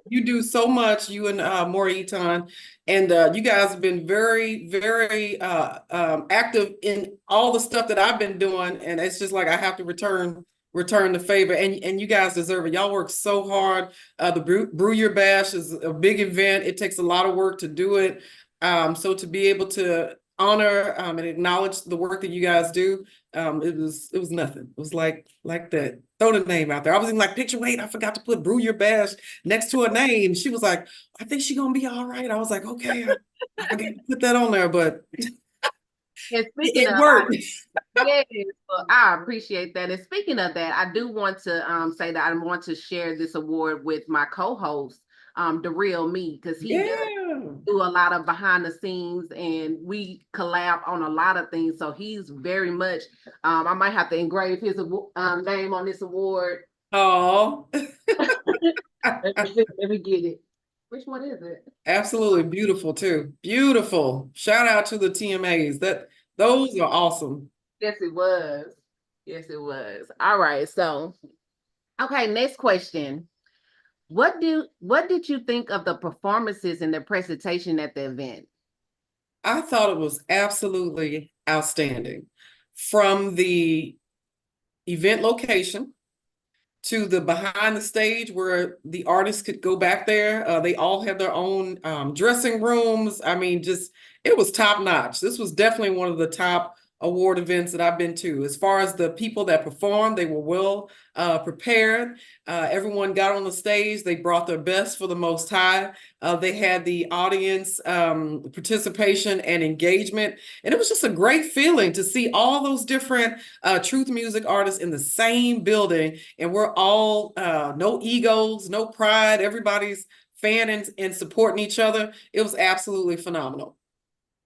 You do so much, you and Maury Eaton, and you guys have been very, very active in all the stuff that I've been doing, and it's just like I have to return the favor, and you guys deserve it. Y'all work so hard. The Brew Your Bash is a big event. It takes a lot of work to do it. So to be able to honor and acknowledge the work that you guys do, it was nothing. It was like that. Throw the name out there. I was even like, wait, I forgot to put Brew Your Bash next to her name. She was like, I think she's gonna be all right. I was like, okay, I forgot to put that on there, but and speaking it of, worked. Yes, well, I appreciate that. And speaking of that, I do want to say that I want to share this award with my co-host, The Real Me, because he does do a lot of behind the scenes, and we collab on a lot of things. So he's very much, I might have to engrave his name on this award. Oh, let me get it. Which one is it? Absolutely beautiful too. Beautiful. Shout out to the TMAs. Those are awesome. Yes, it was. All right. So, okay, next question. What did you think of the performances and the presentation at the event? I thought it was absolutely outstanding. From the event location to the behind the stage where the artists could go back there. They all had their own dressing rooms. I mean, it was top notch. This was definitely one of the top award events that I've been to. As far as the people that performed, they were well prepared. Everyone got on the stage. They brought their best for the Most High. They had the audience participation and engagement. And it was just a great feeling to see all those different Truth Muzic artists in the same building. And we're all, no egos, no pride. Everybody's fanning and supporting each other. It was absolutely phenomenal.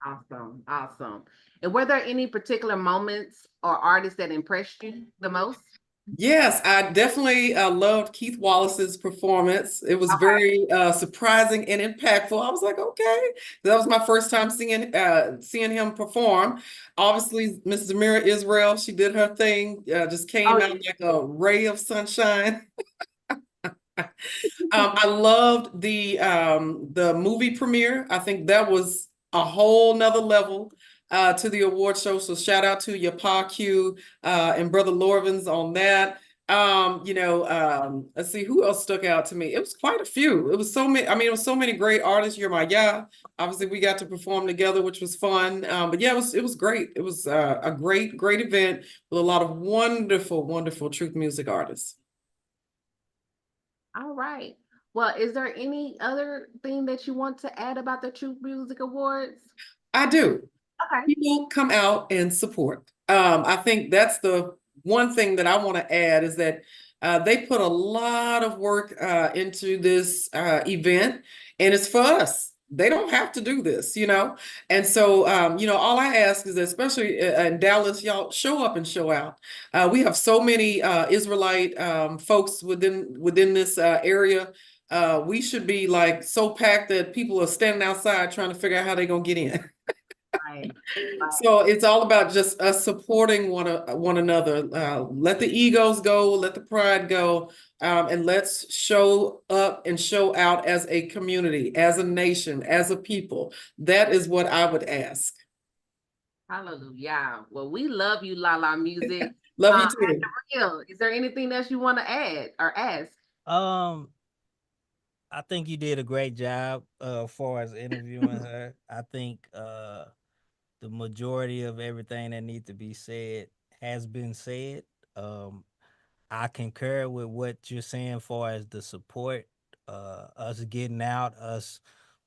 Awesome. And were there any particular moments or artists that impressed you the most? Yes, I definitely loved Keith Wallace's performance. It was Okay. very surprising and impactful. I was like, okay, that was my first time seeing him perform. Obviously, Miss Zamira Israel, she did her thing, just came Oh, out like a ray of sunshine. I loved the movie premiere. I think that was a whole nother level to the award show. So shout out to your Pa Q and Brother Lorvins on that. Let's see who else stuck out to me. It was quite a few. It was so many. I mean, it was so many great artists. You're my yeah. Obviously, we got to perform together, which was fun. But yeah, it was great. It was a great event with a lot of wonderful Truth Music artists. all right. Well, is there any other thing that you want to add about the Truth Music Awards? I do. Okay. People come out and support. I think that's the one thing that I want to add is that they put a lot of work into this event, and it's for us. They don't have to do this, And so, all I ask is that, especially in Dallas, y'all show up and show out. We have so many Israelite folks within this area. We should be like so packed that people are standing outside trying to figure out how they're gonna get in. Right. So it's all about just us supporting one another. Let the egos go, let the pride go, and let's show up and show out as a community, as a nation, as a people. That is what I would ask. Hallelujah. Well, we love you, Lala Music. Love you too. Real, is there anything else you want to add or ask? I think you did a great job far as interviewing her. I think the majority of everything that needs to be said has been said. I concur with what you're saying far as the support, us getting out, us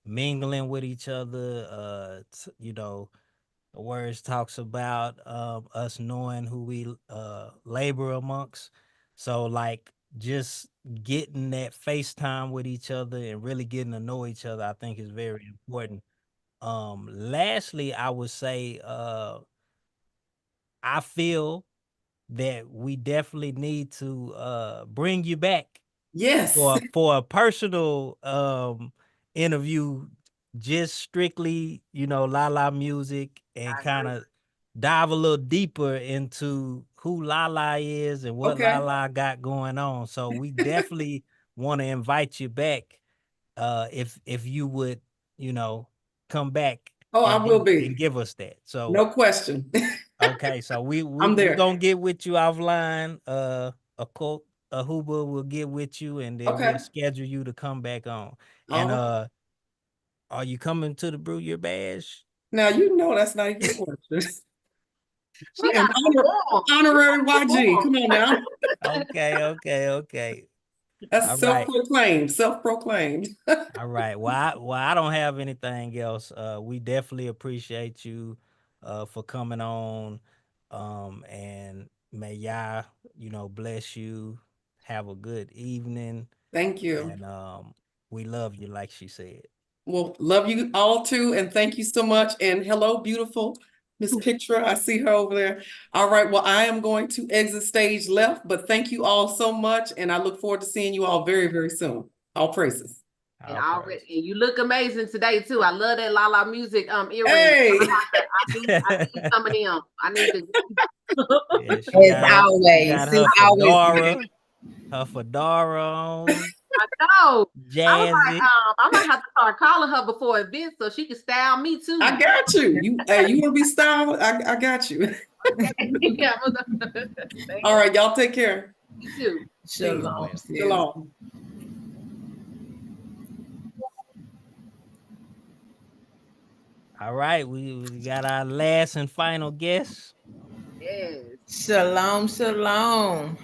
mingling with each other. The words talks about us knowing who we labor amongst. So like just getting that FaceTime with each other and really getting to know each other, I think is very important. Lastly, I would say I feel that we definitely need to bring you back Yes. for a personal interview, just strictly, Lala music, and kind of dive a little deeper into who Lala is and what Okay. Lala got going on. So we definitely want to invite you back if you would, come back. Oh, I will be. And give us that. So no question. okay, so we I'm there. gonna get with you offline. A Huber will get with you, and then Okay. we'll schedule you to come back on. All And right. are you coming to the Brew Your Bash? Now you know that's not even a question. She An got honorary YG. Come on now. Okay. That's All right. self-proclaimed. All right. Well, I don't have anything else. We definitely appreciate you for coming on. And may Yah, bless you. Have a good evening. Thank you. And we love you, like she said. Well, love you all too, and thank you so much. And hello, beautiful Miss Pictura. I see her over there. All right. Well, I am going to exit stage left, but thank you all so much, and I look forward to seeing you all very, very soon. All praises. And already, and you look amazing today too. I love that Lala Music earrings. Hey. I need some of them. I need to. Yeah, always. Her fedora on. I know. Jazzy. I was like, I might have to start calling her before events so she can style me too. I got you. You want to be styled? I got you. Yeah. All right, y'all take care. You too. Shalom. Shalom. All right, we got our last and final guest. Yes. Shalom. Shalom.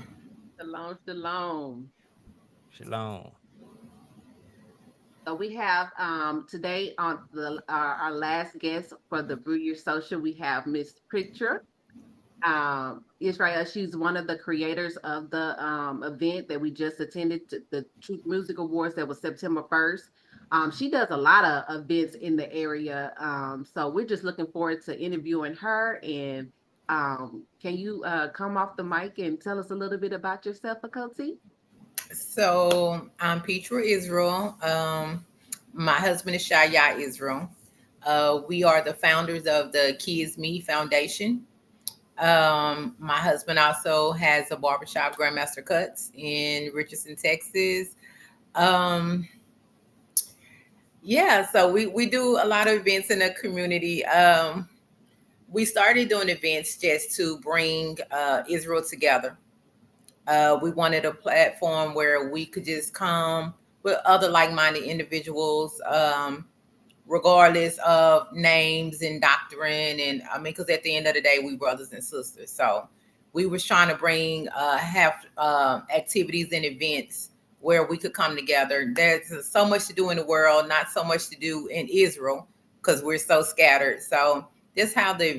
Shalom. So we have today on our last guest for the Brew Your Social, we have Miss Pictura. Israel, she's one of the creators of the event that we just attended, the Truth Muzic Awards, that was September 1st. She does a lot of events in the area. So we're just looking forward to interviewing her and Can you come off the mic and tell us a little bit about yourself, Akoti? So I'm Petra Israel. My husband is Shaya Israel. We are the founders of the Kids Me Foundation. My husband also has a barbershop, Grandmaster Cuts, in Richardson, Texas. Um, yeah, so we do a lot of events in the community. We started doing events just to bring Israel together. We wanted a platform where we could just come with other like-minded individuals, regardless of names and doctrine. And I mean, because at the end of the day, we brothers and sisters. So we was trying to bring have activities and events where we could come together. There's so much to do in the world, not so much to do in Israel because we're so scattered. So that's how the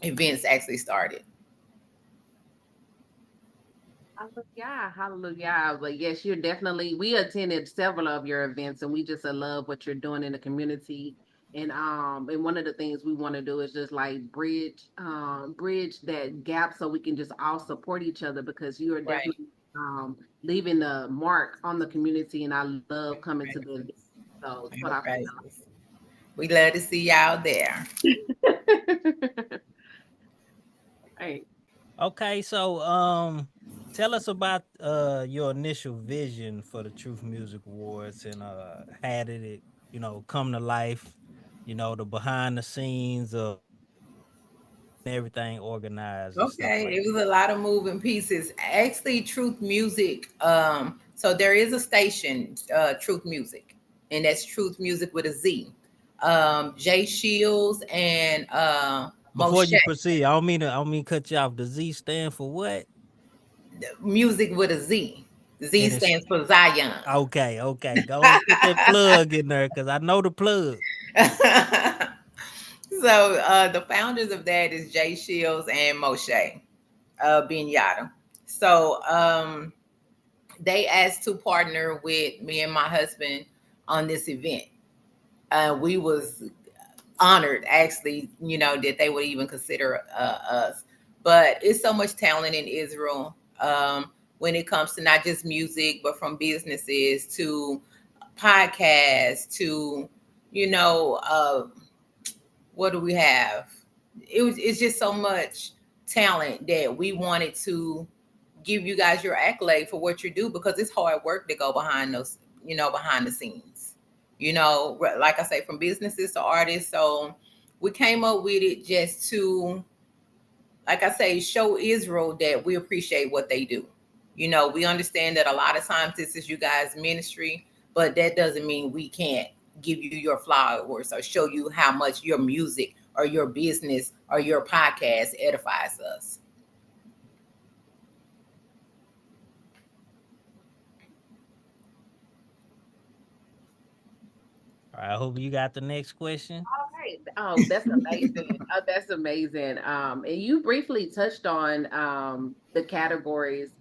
events actually started. Hallelujah, hallelujah. But yes, you're definitely, we attended several of your events and we just love what you're doing in the community. And one of the things we want to do is just like bridge that gap so we can just all support each other because you are Right. definitely leaving the mark on the community and I love coming to Right. the event. So that's what All I right. We love to see y'all there. feel. Right. Okay, so tell us about your initial vision for the Truth Music Awards and how did it, come to life, the behind the scenes of everything organized and stuff Okay, like it that. was a lot of moving pieces. Actually, Truth Music. So there is a station, Truth Music, and that's Truth Music with a Z. Jay Shields and Before Moshe you proceed, I don't mean cut you off. The Z stand for what? Music with a Z. Z And it's stands for Zion. okay. Go and put that plug in there because I know the plug. So the founders of that is Jay Shields and Moshe Binyata. So they asked to partner with me and my husband on this event. We was honored, actually, that they would even consider us. But it's so much talent in Israel when it comes to not just music, but from businesses to podcasts to, you know, uh, what do we have? It's just so much talent that we wanted to give you guys your accolade for what you do because it's hard work to go behind those, behind the scenes. Like I say, from businesses to artists. So we came up with it just to, like I say, show Israel that we appreciate what they do. We understand that a lot of times this is you guys' ministry, but that doesn't mean we can't give you your flowers or show you how much your music or your business or your podcast edifies us. All right, I hope you got the next question. Right. Oh, that's amazing. Oh, that's amazing. And you briefly touched on the categories.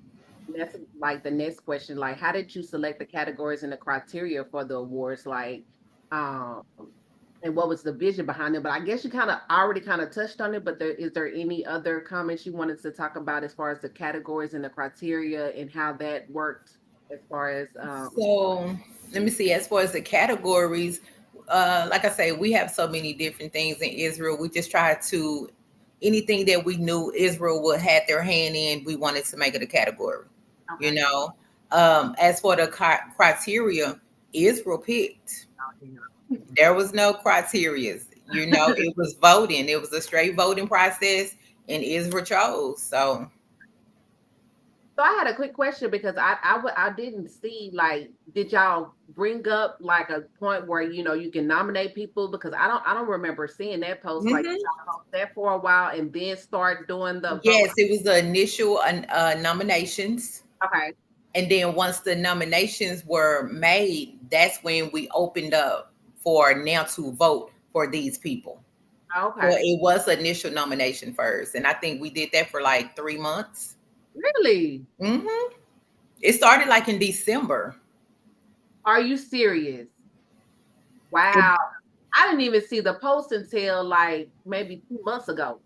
That's like the next question. Like, how did you select the categories and the criteria for the awards? Like, um, and what was the vision behind it? But I guess you kind of already kind of touched on it. But is there any other comments you wanted to talk about as far as the categories and the criteria and how that worked as far as So let me see. As far as the categories, like I say, we have so many different things in Israel. We just try to anything that we knew Israel would have their hand in. We wanted to make it a category. You okay. know, as for the criteria, Israel picked. There was no criteria. It was voting. It was a straight voting process, and Israel chose. So So I had a quick question because I didn't see like did y'all bring up like a point where you can nominate people because I don't remember seeing that post like did mhm. y'all post that for a while and then start doing the vote. Yes, it was the initial nominations. Okay, And then once the nominations were made, that's when we opened up for now to vote for these people. So okay, it was initial nomination first. And I think we did that for like 3 months. really? It started like in December. Are you serious? Wow. I didn't even see the post until like maybe 2 months ago.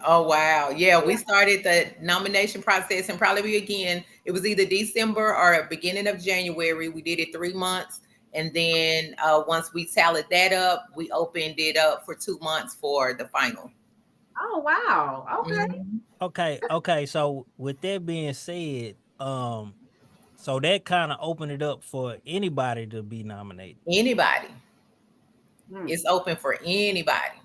Oh wow. Yeah, we started the nomination process and probably again, it was either December or beginning of January. We did it 3 months. And then once we tallied that up, we opened it up for 2 months for the final. Oh wow. Okay. Mhm. Okay. So with that being said, so that kind of opened it up for anybody to be nominated. Anybody. Hmm. It's open for anybody.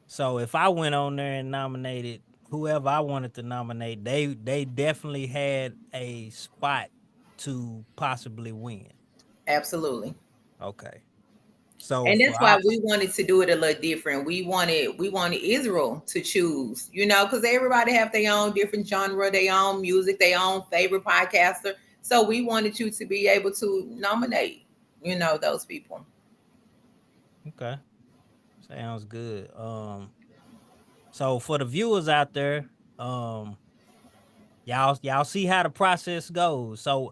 So if I went on there and nominated whoever I wanted to nominate, they definitely had a spot to possibly win. Absolutely. Okay. So And for that's why our, we wanted to do it a little different. We wanted Israel to choose, because everybody have their own different genre, their own music, their own favorite podcaster. So we wanted you to be able to nominate, those people. okay, sounds good. So for the viewers out there, y'all see how the process goes. So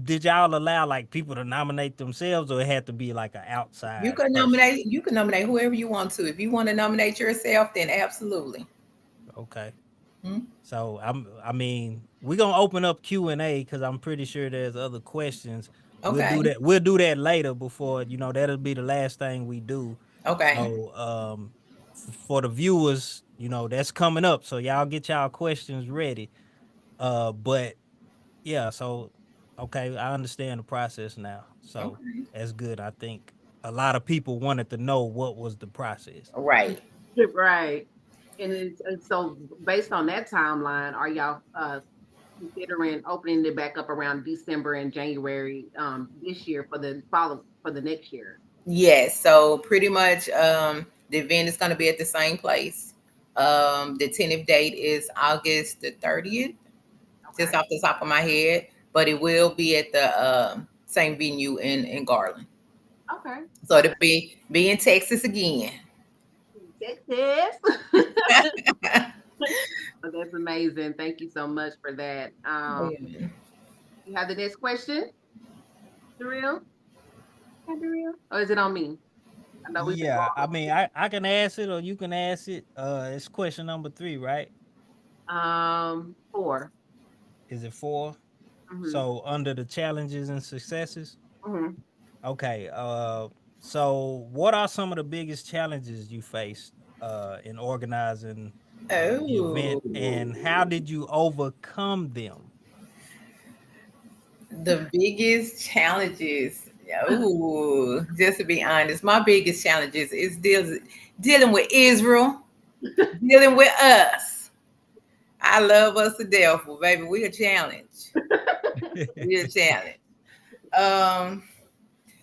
did y'all allow like people to nominate themselves, or it had to be like an You outside can person? nominate, you can nominate whoever you want to. If you want to nominate yourself, then absolutely. Okay. Hmm? So I mean, we're gonna open up Q&A because I'm pretty sure there's other questions. We'll Okay. do that. We'll do that later before that'll be the last thing we do. Okay. So for the viewers, that's coming up. So y'all get y'all questions ready. But yeah, so okay, I understand the process now. So Okay. that's good. I think a lot of people wanted to know what was the process. Right. Right. And so based on that timeline, are y'all considering opening it back up around December and January this year for the next year? Yes. So pretty much the event is going to be at the same place. The tentative date is August the 30th, just Okay. off the top of my head, but it will be at the same venue in Garland. Okay. So it'll be in Texas again. Texas. Oh, that's amazing. Thank you so much for that. Yeah. You have the next question, Darrell? Darrell? Or is it on me? I know we've been Yeah, I going mean, I can ask it or you can ask it. It's question number 3, right? on 4. Is it 4? Mm-hmm. So under the challenges and successes. Mm-hmm. Okay. So what are some of the biggest challenges you faced in organizing the event, and how Oh, did you overcome them? the biggest challenges. Oh, just to be honest, my biggest challenges is dealing with Israel, dealing with us. I love us to death, but baby, we a challenge. We a challenge. Um,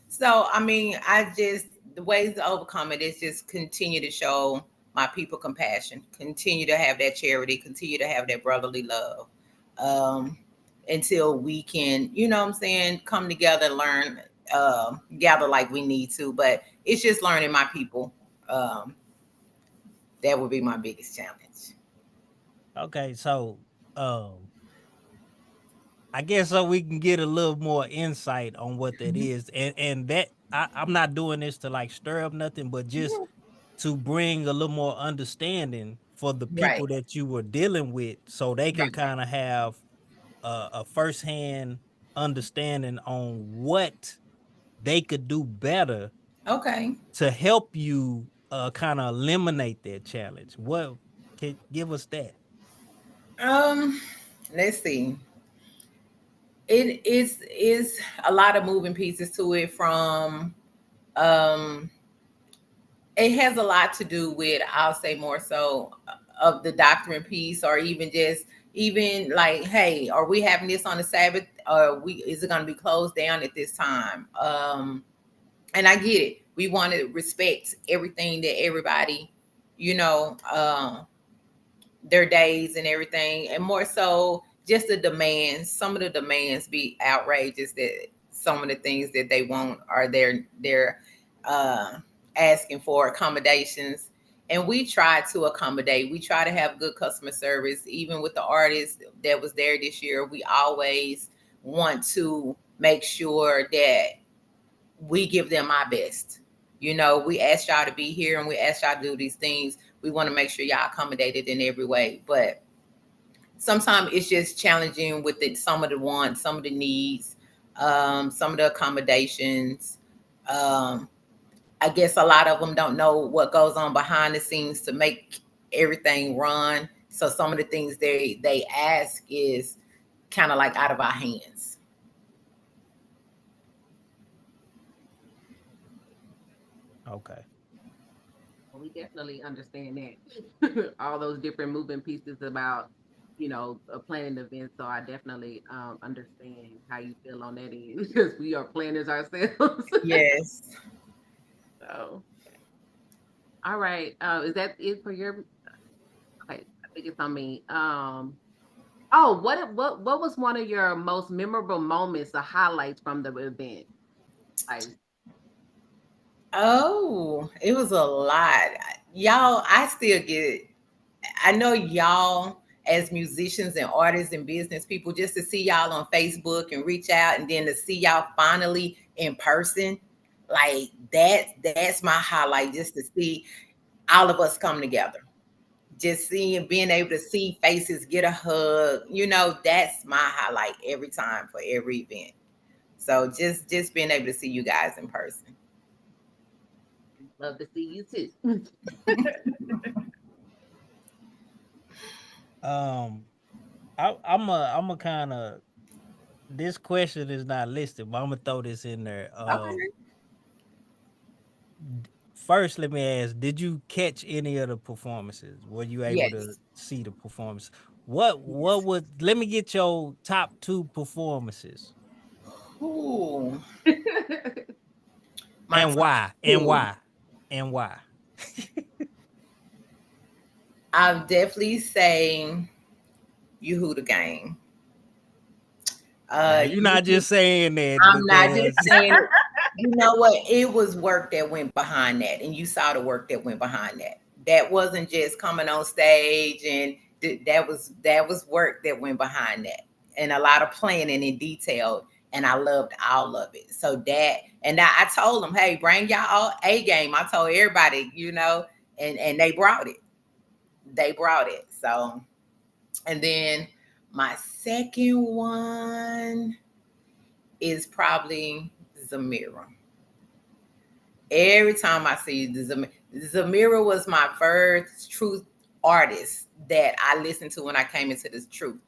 so I mean, the ways to overcome it is just continue to show my people compassion, continue to have that charity, continue to have that brotherly love. Um, until we can, what I'm saying, come together, learn, gather like we need to. But it's just learning my people. Um, that would be my biggest challenge. Okay, so um I guess so we can get a little more insight on what that Mhm. is. And that I'm not doing this to like stir up nothing, but just to bring a little more understanding for the Right, people that you were dealing with so they can right. kind of have a firsthand understanding on what they could do better Okay. to help you kind of eliminate that challenge. What can give us that? Um, let's see. It is a lot of moving pieces to it. From um it has a lot to do with, I'll say, more so of the doctrine piece, or even just, even like, hey, are we having this on the Sabbath, or we is it going to be closed down at this time? And I get it, we want to respect everything that everybody, you know their days and everything, and more so just the demands. Some of the demands be outrageous, that some of the things that they want are they're uh asking for accommodations, and we try to accommodate. We try to have good customer service. Even with the artists that was there this year, we always want to make sure that we give them our best. You know, we asked y'all to be here and we asked y'all to do these things. We want to make sure y'all accommodated in every way. But sometimes it's just challenging with some of the wants, some of the needs, some of the accommodations. I guess a lot of them don't know what goes on behind the scenes to make everything run. So some of the things they ask is kind of like out of our hands. Okay. Well, we definitely understand that. All those different moving pieces about, planning events. So I definitely understand how you feel on that end because we are planners ourselves. Yes. So, all right. Is that it for your? Okay, I think it's on me. Oh, what was one of your most memorable moments, the highlights from the event? Like, Oh, it was a lot. Y'all, I know y'all as musicians and artists and business people, just to see y'all on Facebook and reach out and then to see y'all finally in person, like that's my highlight, just to see all of us come together. Just being able to see faces, get a hug, that's my highlight every time for every event. So just being able to see you guys in person. love to see you too. I'm a kind of, this question is not listed, but I'm gonna throw this in there. Okay. First, let me ask: did you catch any of the performances? Were you able to Yes. see the performance? What would, let me get your top 2 performances Ooh, my and top why? And two. why? And why? I'll definitely say you who the game. Now you're not just saying that I'm not just because saying it. You know what? It was work that went behind that, and you saw the work that went behind that. That wasn't just coming on stage, and that was work that went behind that, and a lot of planning and detail. And I loved all of it. So that, and I told them, hey, bring y'all A game. I told everybody, and they brought it. They brought it. So, and then my second one is probably Zamira. Every time I see Zamira was my first truth artist that I listened to when I came into this truth.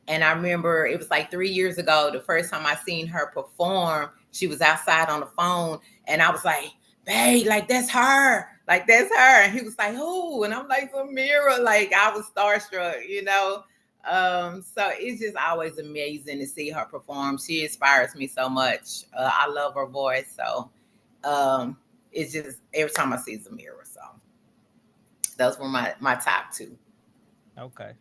And I remember it was like 3 years ago, the first time I seen her perform, she was outside on the phone. And I was like, babe, like that's her. Like that's her. And he was like, who? And I'm like, Zamira. Like I was starstruck. So it's just always amazing to see her perform. She inspires me so much. I love her voice. So it's just every time I see Zamira. So those were my top 2. okay.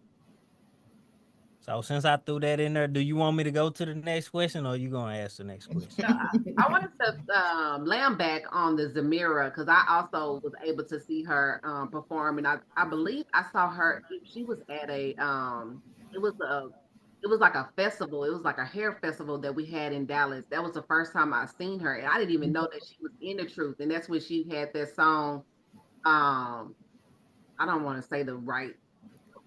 So since I threw that in there, do you want me to go to the next question, or you gonna ask the next question? No, I wanted to lamb back on the Zamira because I also was able to see her perform, and I believe I saw her. She was at it was a it was like a festival. It was like a hair festival that we had in Dallas. That was the first time I seen her, and I didn't even know that she was in the truth. And that's when she had that song. I don't want to say the right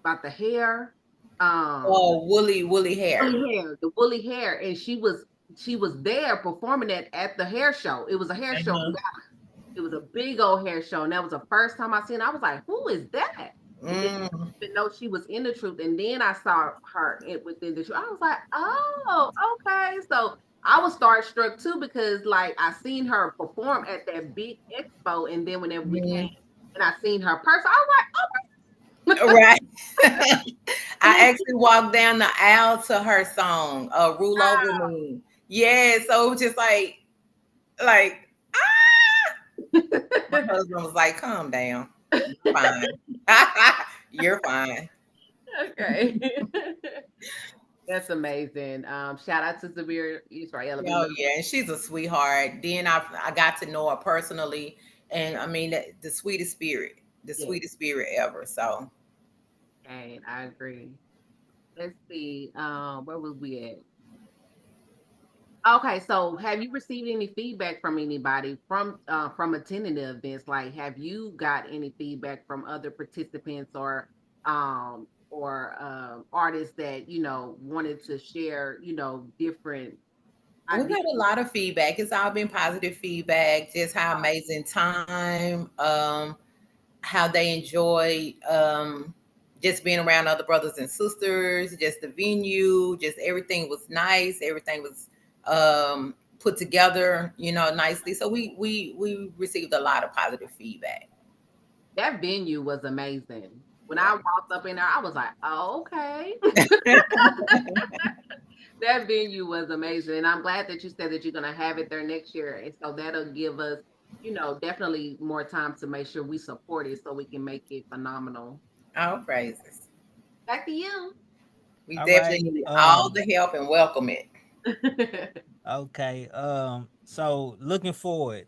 about the hair. Oh, woolly hair. Woolly hair, the woolly hair, and she was there performing that at the hair show. It was a hair show. Uh-huh. It was a big old hair show, and that was the first time I seen it. I was like, "Who is that?" And then I Mm, didn't know she was in the truth, and then I saw her within the truth. I was like, "Oh, okay." So I was starstruck too because like I seen her perform at that big expo, and then whenever we came mm, and I seen her person, I was like, right. I actually walked down the aisle to her song, "Rule Over Me." Yeah, so it was just like my husband was like, "Calm down, you're fine, you're fine." okay. That's amazing. Shout out to Zabir Israel. We Oh love yeah, and she's a sweetheart. Then I got to know her personally, and I mean the the you. sweetest spirit ever. So And I agree. Let's see. Where was we at? Okay, so have you received any feedback from anybody from attending the events? Like, have you got any feedback from other participants or artists that wanted to share different We ideas? got a lot of feedback. It's all been positive feedback. Just how amazing time, how they enjoyed just being around other brothers and sisters, just the venue, just everything was nice. Everything was put together, nicely. So we received a lot of positive feedback. That venue was amazing. When I walked up in there, I was like, "Oh, okay." That venue was amazing, and I'm glad that you said that you're gonna have it there next year, and so that'll give us, definitely more time to make sure we support it so we can make it phenomenal. All praises. Back to you. We All right. definitely need all the help and welcome it. Okay. So looking forward,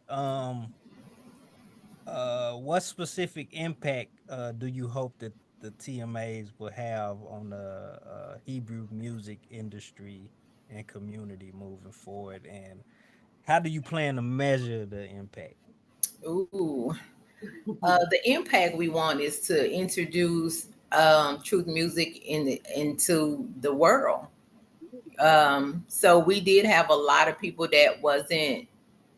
what specific impact do you hope that the TMAs will have on the Hebrew music industry and community moving forward, and how do you plan to measure the impact? Ooh. The impact we want is to introduce truth music into the world. So we did have a lot of people that wasn't,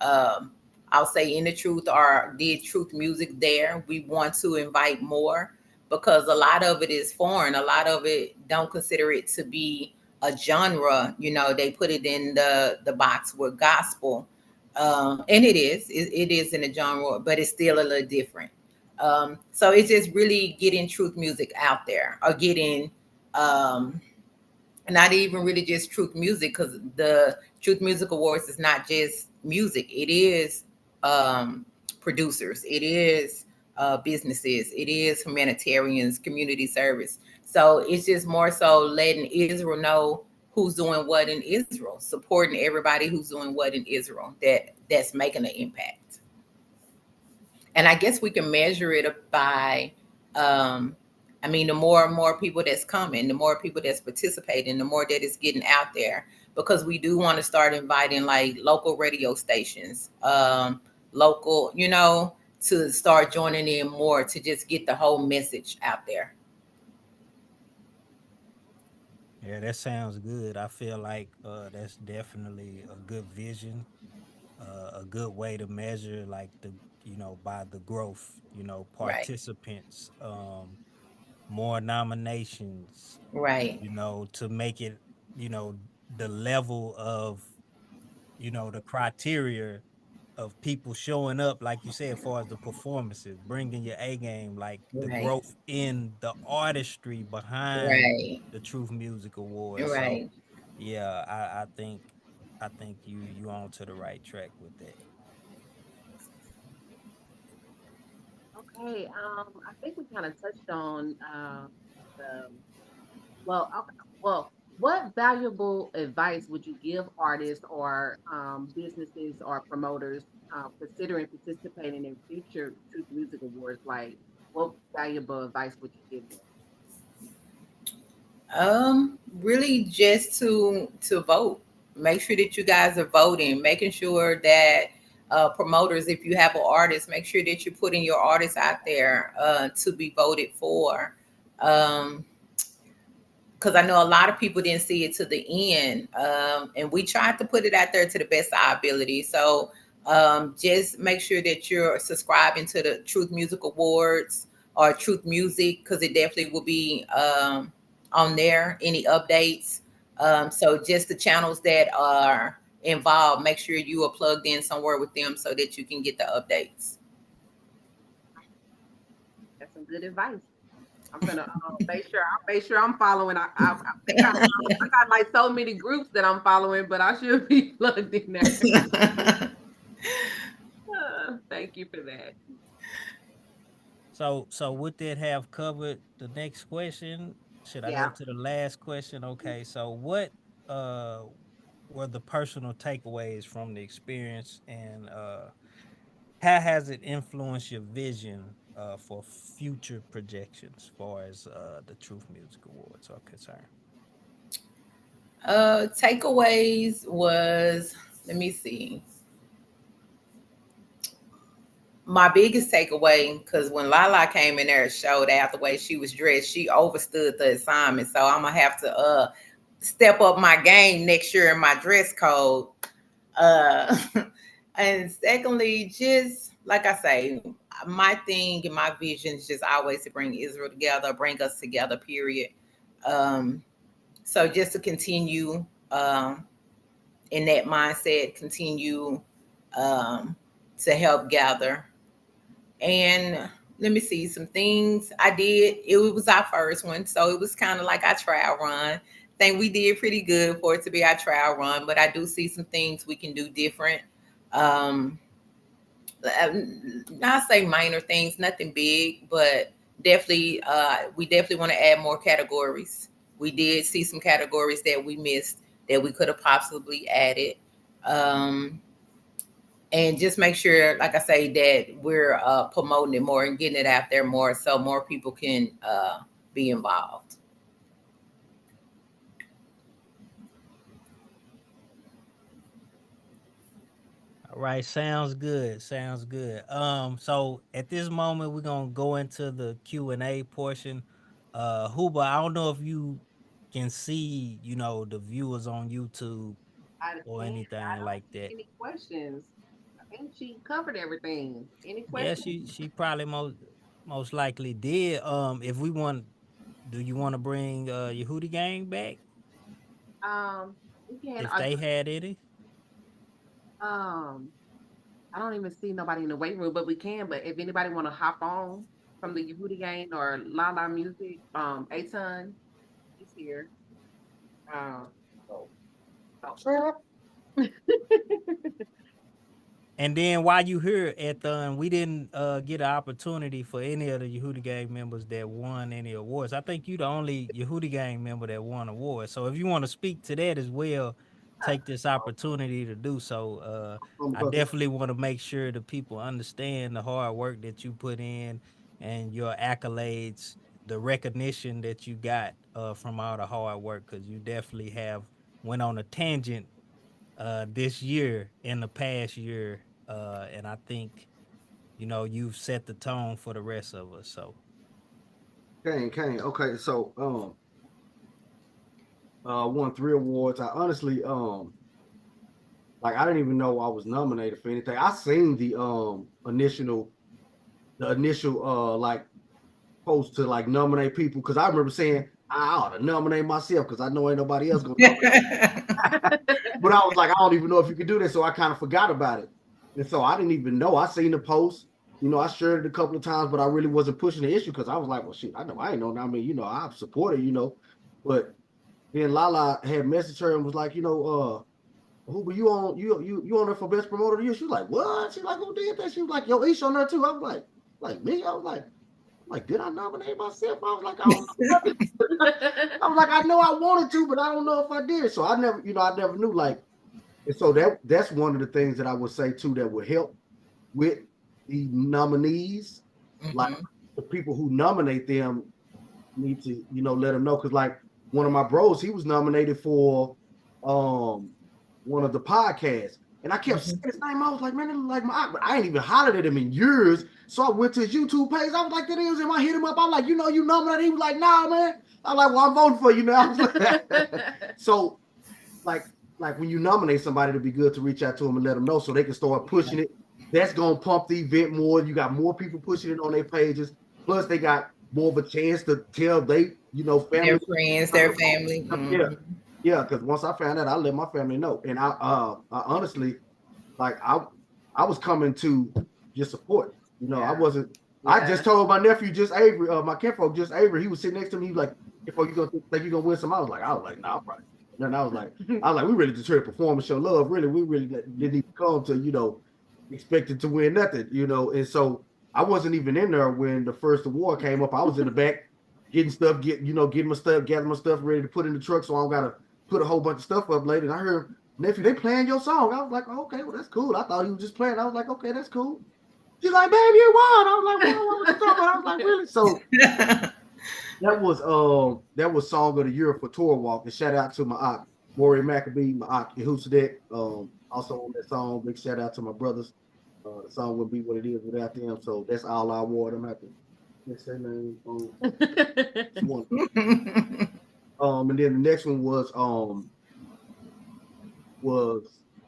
um, I'll say, in the truth or did truth music there. We want to invite more because a lot of it is foreign. A lot of it don't consider it to be a genre. They put it in the box with gospel, and it is in a genre, but it's still a little different. So it's just really getting truth music out there, or getting um, not even really just truth music, because the Truth Music Awards is not just music. It is um, producers, it is businesses, it is humanitarians, community service. So it's just more so letting Israel know who's doing what in Israel, supporting everybody who's doing what in Israel that's making an impact. And I guess we can measure it by, um, I mean, the more and more people that's coming, the more people that's participating, the more that it's getting out there. Because we do want to start inviting like local radio stations, local, to start joining in more to just get the whole message out there. Yeah, that sounds good. I feel like that's definitely a good vision, a good way to measure like the by the growth, Right, participants, more nominations, right, to make it, you know, the level of, the criteria of people showing up, like you said, as far as the performances, bringing your A game, like the right, growth in the artistry behind right, the Truth Music Awards. So, right. yeah, I think you on to the right track with that. Okay, I think we kind of touched on the okay, well, what valuable advice would you give artists or businesses or promoters considering participating in future Truth Music Awards? Like, what valuable advice would you give them? Really just to vote. Make sure that you guys are voting, making sure that promoters, if you have an artist, make sure that you're putting your artists out there to be voted for. Um, because I know a lot of people didn't see it to the end. And we tried to put it out there to the best of our ability. So just make sure that you're subscribing to the Truth Music Awards or Truth Music, because it definitely will be on there, any updates. So just the channels that are involved, make sure you are plugged in somewhere with them so that you can get the updates. That's some good advice. I'm gonna make sure I'm following. I think I got like so many groups that I'm following, but I should be plugged in there. Thank you for that. So would that have covered the next question? Should I go Yeah. to the last question? Okay, so what uh were the personal takeaways from the experience, and how has it influenced your vision for future projections as far as the Truth Music Awards are concerned? Takeaways was, let me see. My biggest takeaway, because when Lala came in there and showed out the way she was dressed, she overstood the assignment. So I'm gonna have to step up my game next year in my dress code. Uh, and secondly, just like I say, my thing and my vision is just always to bring Israel together, bring us together, period. Um, so just to continue in that mindset, continue to help gather. And let me see some things I did. It was our first one, so it was kind of like our trial run. I think we did pretty good for it to be our trial run, but I do see some things we can do different. Um, not say minor things, nothing big, but definitely, we definitely want to add more categories. We did see some categories that we missed that we could have possibly added. Um, and just make sure, like I say, that we're promoting it more and getting it out there more so more people can be involved. All right, sounds good. Sounds good. So at this moment we're gonna go into the Q&A portion. Huba, I don't know if you can see, the viewers on YouTube I or can't. I anything don't like see that. any questions. I think she covered everything. Any Yeah, questions? she probably most likely did. If we want, do you want to bring Yehudi Gang back We can. if they had any? Um, I don't even see nobody in the waiting room, but we can. But if anybody want to hop on from the Yehudi Gang or La La Music, Aton, he's here. Um, so, oh. And then while you here, Ethan, we didn't get an opportunity for any of the Yehudi Gang members that won any awards. I think you the only Yehudi Gang member that won awards. So if you want to speak to that as well, take this opportunity to do so. I definitely want to make sure the people understand the hard work that you put in and your accolades, the recognition that you got from all the hard work, because you definitely have went on a tangent this year in the past year, and I think you've set the tone for the rest of us. So Kane. Okay, so won 3 awards. I honestly like I didn't even know I was nominated for anything. I seen the initial like post to like nominate people because I remember saying I ought to nominate myself because I know ain't nobody else gonna nominate. But I was like, I don't even know if you could do that, so I kind of forgot about it. And so I didn't even know. I seen the post, I shared it a couple of times, but I really wasn't pushing the issue because I was like, well, shit, I know I ain't know. I mean, I've supported, but then Lala had messaged her and was like, who were you on? You on there for best promoter of the year? She was like, what? She like, who did that? She was like, yo, Ish on there too. I was like me? I was like, did I nominate myself? I was like, I don't know. I was like, I know I wanted to, but I don't know if I did. So I never knew. Like, and so that's one of the things that I would say too that would help with the nominees. Like the people who nominate them need to, let them know. Cause like one of my bros, he was nominated for one of the podcasts. And I kept saying his name. I was like, man, it look like but I ain't even hollered at him in years. So I went to his YouTube page. I was like, that is him. I hit him up. I'm like, you nominated. He was like, nah, man. I'm like, well, I'm voting for you now. So like when you nominate somebody, it'd be good to reach out to them and let them know so they can start pushing it. That's gonna pump the event more. You got more people pushing it on their pages. Plus, they got more of a chance to tell family, Their friends, their family. Yeah. Because once I found out, I let my family know. And I honestly, like I was coming to just support. I wasn't. Yeah. I just told my nephew, just Avery, my kinfolk, just Avery. He was sitting next to me. He was like, "If you gonna think you gonna win some?" I was like, "Nah, I'm probably." And I was like, we really just here to perform and show love. Really, we really didn't even come to, expected to win nothing, And so I wasn't even in there when the first award came up. I was in the back getting stuff, getting my stuff, gathering my stuff ready to put in the truck, so I don't gotta put a whole bunch of stuff up later. And I heard, nephew, they playing your song. I was like, oh, okay, well that's cool. I thought he was just playing. I was like, okay, that's cool. She's like, baby, you won. I was like, what was you talking about? I was like, really? So that was song of the year for Tour Walk. And shout out to my aunt. Maury Maccabee, my aunt Yehusadek, also on that song. Big shout out to my brothers. The song wouldn't be what it is without them. So that's all I wore. Them have to mix their name. One. And then the next one was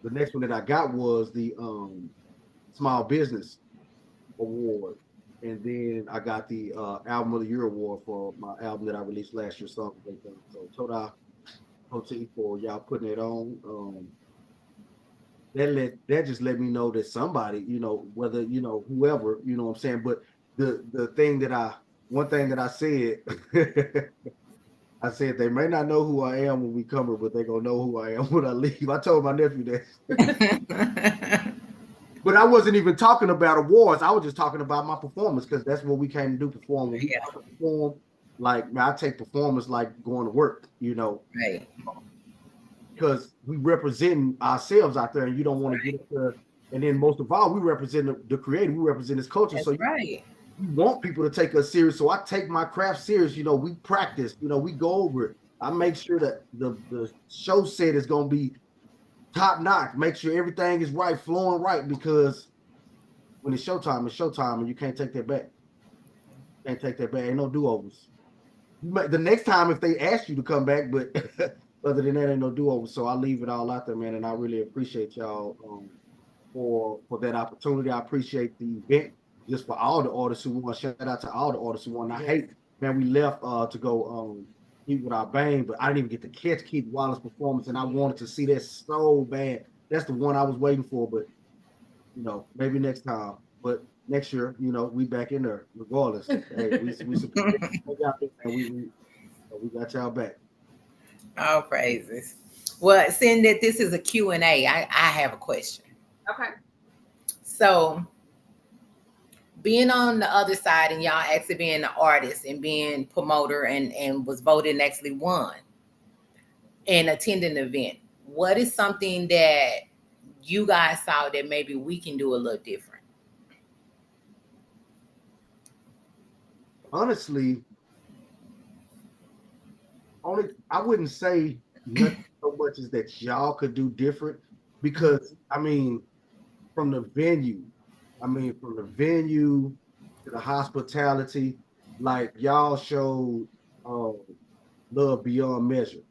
the next one that I got was the Small Business Award. And then I got the Album of the Year award for my album that I released last year, Song. So Toda OT for y'all putting it on. That just let me know that somebody, whether whoever, what I'm saying. But one thing that I said, I said they may not know who I am when we come here, but they're gonna know who I am when I leave. I told my nephew that. But I wasn't even talking about awards. I was just talking about my performance because that's what we came to do, perform. When we perform, like, man, I take performance like going to work, Right. Because we represent ourselves out there, and you don't want to get up there. And then most of all, we represent the creator. We represent this culture. That's so right. We want people to take us serious. So I take my craft serious. We practice. We go over it. I make sure that the show set is going to be top notch. Make sure everything is right, flowing right, because when it's showtime, and you can't take that back. Can't take that back. Ain't no do-overs. The next time if they ask you to come back, but other than that, ain't no do-overs. So I leave it all out there, man, and I really appreciate y'all for that opportunity. I appreciate the event just for all the artists who won. Shout out to all the artists who won. I hate, man, we left to go eat with our Bane, but I didn't even get to catch Keith Wallace's performance, and I wanted to see that so bad. That's the one I was waiting for, but maybe next time. But next year, we back in there regardless. Hey, we support y'all, and we got y'all back. All praises. Well, seeing that this is a Q&A, I have a question. Okay. So, being on the other side and y'all actually being an artist and being promoter and was voted and actually won and attending the event, what is something that you guys saw that maybe we can do a little different? Honestly, I wouldn't say nothing so much as that y'all could do different, because from the venue to the hospitality, like, y'all showed love beyond measure.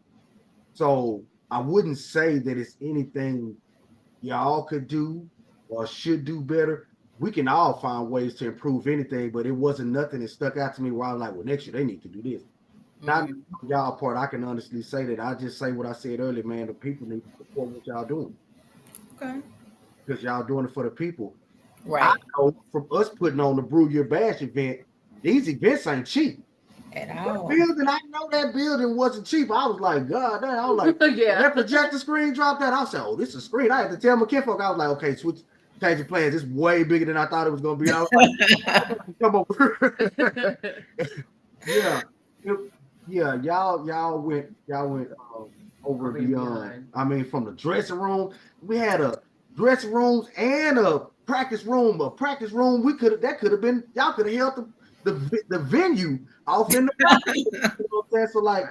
So I wouldn't say that it's anything y'all could do or should do better. We can all find ways to improve anything, but it wasn't nothing that stuck out to me where I was like, well, next year they need to do this. Not y'all part, I can honestly say that. I just say what I said earlier, man. The people need to support what y'all doing. Okay. Because y'all doing it for the people. Right. I know from us putting on the Brew Your Bash event, these events ain't cheap. At all. I know that building wasn't cheap. I was like, God damn. I was like, that projector screen dropped that. I said, oh, this is a screen. I had to tell my kinfolk. I was like, okay, change the plans. It's way bigger than I thought it was going to be. I was like, come over. Yeah, y'all went over beyond. From the dressing room, we had a dressing room and a practice room. That could have been, y'all could have held the venue off in the back. You know what I'm saying? So like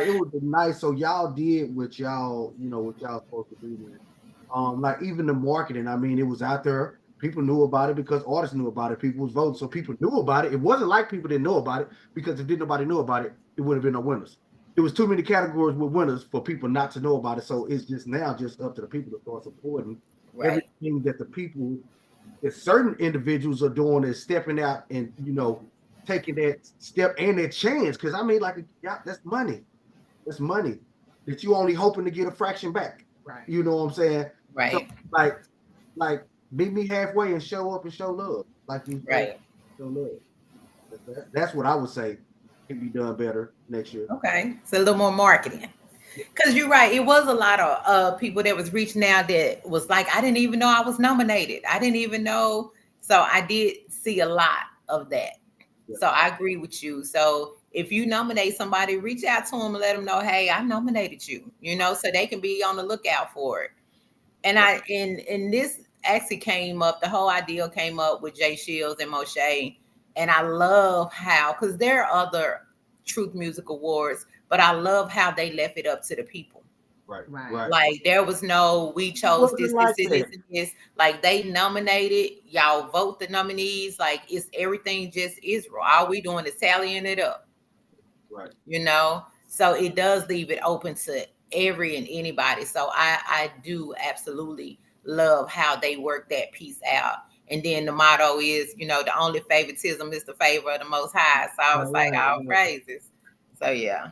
it was nice. So y'all did what y'all supposed to do, man. Like even the marketing, it was out there. People knew about it because artists knew about it. People was voting, so people knew about it. It wasn't like people didn't know about it, because if nobody knew about it, it wouldn't have been no winners. It was too many categories with winners for people not to know about it. So it's just now just up to the people to start supporting everything that the people, that certain individuals are doing, is stepping out and taking that step and that chance. Because that's money. That's money that you only hoping to get a fraction back. Right. You know what I'm saying? Right. So, like meet me halfway and show up and show love. Like you said, show love. That's what I would say can be done better next year. Okay. So a little more marketing. Because you're right. It was a lot of people that was reaching out that was like, I didn't even know I was nominated. I didn't even know. So I did see a lot of that. Yeah. So I agree with you. So if you nominate somebody, reach out to them and let them know, hey, I nominated you, so they can be on the lookout for it. And and this actually came up, the whole idea came up with Jay Shields and Moshe. And I love how, because there are other Truth Muzic Awards, but I love how they left it up to the people. Right. Like there was no we It chose wasn't this, like this, and this, that. and this. Like they nominated, y'all vote the nominees. Like it's everything just Israel. All we doing is tallying it up. Right. You know, so it does leave it open to every and anybody. So I do absolutely love how they work that piece out. And then the motto is, you know, the only favoritism is the favor of the Most High. So I was like, all Right. praises. So yeah.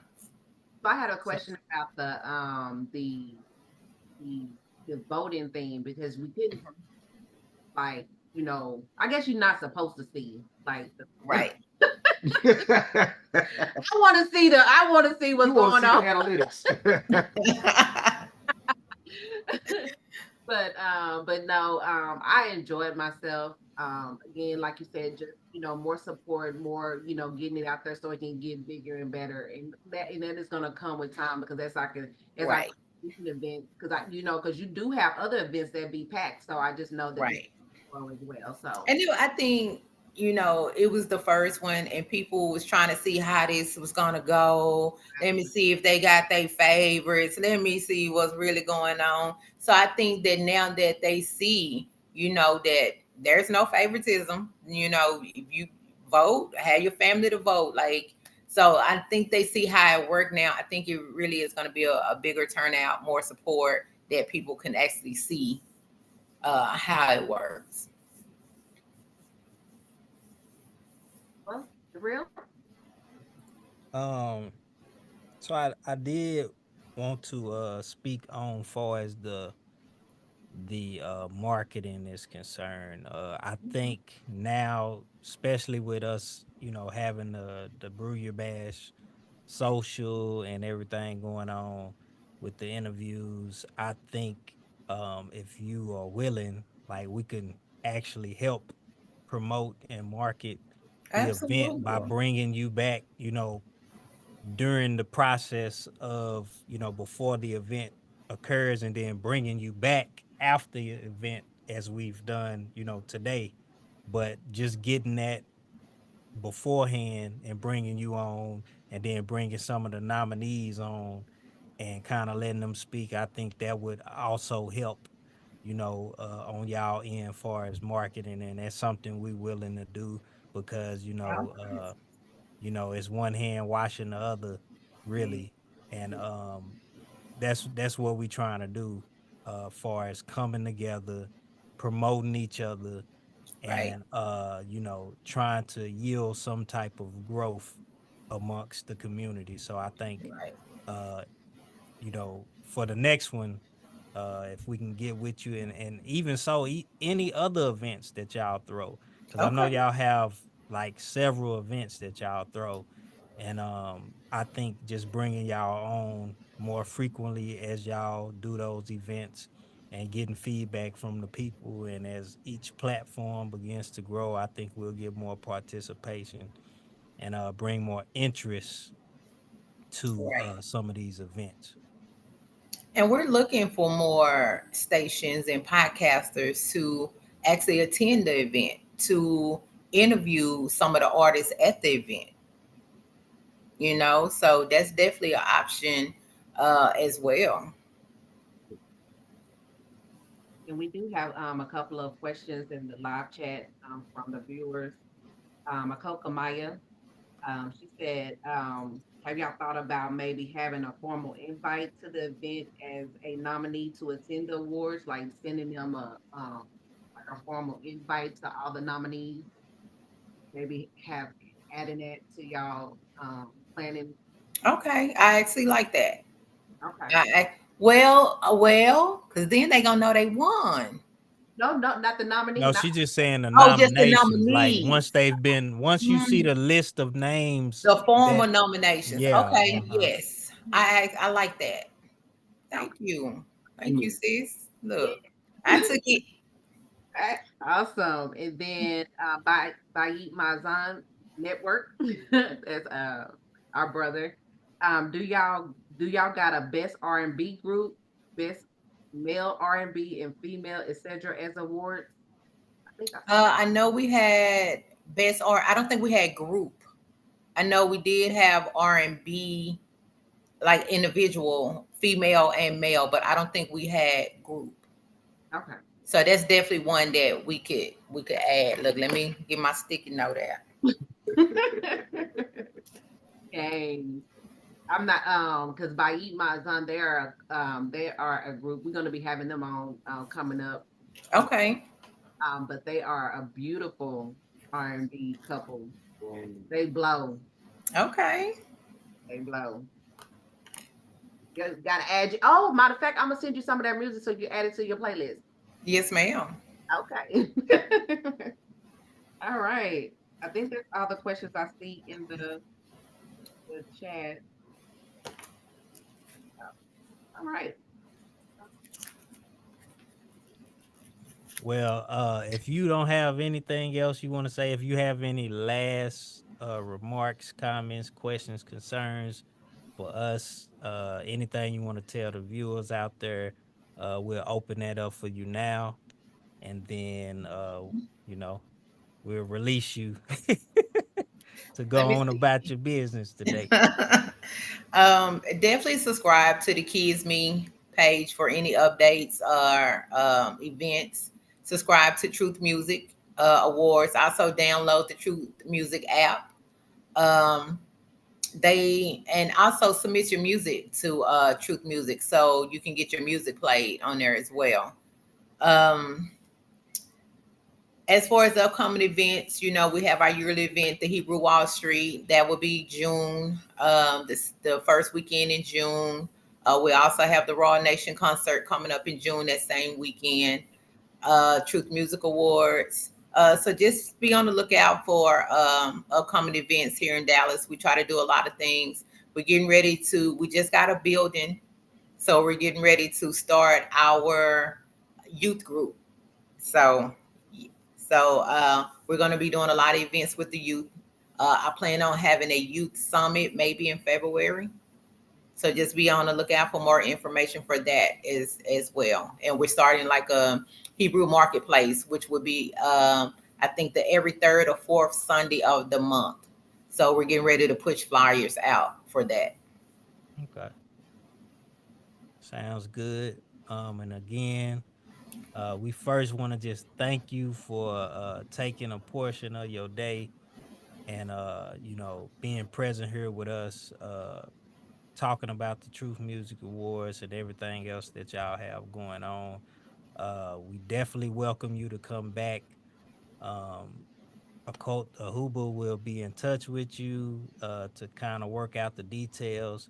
So I had a question about the the voting thing because we didn't like, you know, I guess you're not supposed to see like Right. I want to see what's You want going to see the on. analytics. But no, I enjoyed myself. Again, like you said, just more support, more getting it out there so it can get bigger and better, and that is gonna come with time because as I Right. events because because you do have other events that be packed, so I just know that this Right. will grow as well. So And I think, it was the first one and people was trying to see how this was going to go. Let me see if they got their favorites. Let me see what's really going on. So I think that now that they see, that there's no favoritism, if you vote, have your family to vote. Like, so I think they see how it worked now. I think it really is going to be a bigger turnout, more support that people can actually see how it works. well, the real Um, so I did want to speak on far as the marketing is concerned. I think now, especially with us, having the Brew Your Bash social and everything going on with the interviews, I think if you are willing, like we can actually help promote and market the event by Absolutely. bringing you back, during the process of, before the event occurs and then bringing you back after the event as we've done, today. But just getting that beforehand and bringing you on and then bringing some of the nominees on and kind of letting them speak, I think that would also help, on y'all end far as marketing. And that's something we willing to do because, it's one hand washing the other, really. And that's what we trying to do, far as coming together, promoting each other, Right. and trying to yield some type of growth amongst the community. So I think Right. uh for the next one, if we can get with you and even so any other events that y'all throw, because I know Okay. y'all have like several events that y'all throw, and I think just bringing y'all on more frequently as y'all do those events and getting feedback from the people, and as each platform begins to grow, I think we'll get more participation and bring more interest to Right. some of these events. And we're looking for more stations and podcasters to actually attend the event, to interview some of the artists at the event, so that's definitely an option as well. and we do have a couple of questions in the live chat from the viewers. Akoka Maya, she said, have y'all thought about maybe having a formal invite to the event as a nominee to attend the awards, like sending them a formal invite to all the nominees? Maybe have adding that to y'all planning. Okay, I actually like that. Okay. Because then they gonna know they won. No, no, not the nominee. No, Not she's just saying the Oh, just the nominations. Like nominees. once you see the list of names The formal that, nominations. yeah, Okay, yes. I like that. Thank okay. you. Thank you, sis. Yeah. Look, I took it. Okay, awesome. And then by Eat Mazan Network, that's our brother. Do y'all got a best R&B group, best male R&B and female, etc. as awards? I think I saw. I know we had I don't think we had group. I know we did have R&B like individual, female and male, but I don't think we had group. Okay. So that's definitely one that we could add. Look, let me get my sticky note out. Games. I'm not because by Eat My Zon, they are a group. We're gonna be having them on coming up. Okay. But they are a beautiful R&B couple. They blow. Okay. They blow. You gotta add you. Oh, matter of fact, I'm gonna send you some of their music so you add it to your playlist. Yes, ma'am. Okay. All right. I think that's all the questions I see in the chat. All right. Well, if you don't have anything else you want to say, if you have any last remarks, comments, questions, concerns for us, anything you want to tell the viewers out there, we'll open that up for you now, and then you know, we'll release you to go Let me on see. about your business today. Definitely subscribe to the Kids Me page for any updates or events. Subscribe to Truth Music Awards. Also download the Truth Music app. Um, they and also submit your music to Truth Music so you can get your music played on there as well. Um, as far as upcoming events, we have our yearly event, the Hebrew Wall Street. That will be June, the first weekend in June. We also have the Raw Nation concert coming up in June that same weekend. Truth Music Awards. So just be on the lookout for upcoming events here in Dallas. We try to do a lot of things. We just got a building. So we're getting ready to start our youth group. So we're going to be doing a lot of events with the youth. I plan on having a youth summit maybe in February. So just be on the lookout for more information for that as well. And we're starting like a Hebrew marketplace, which would be I think the every third or fourth Sunday of the month. So we're getting ready to push flyers out for that. Okay, sounds good. And again, we first want to just thank you for taking a portion of your day and being present here with us, talking about the Truth Music Awards and everything else that y'all have going on. We definitely welcome you to come back. Um, Ahuba will be in touch with you to kind of work out the details,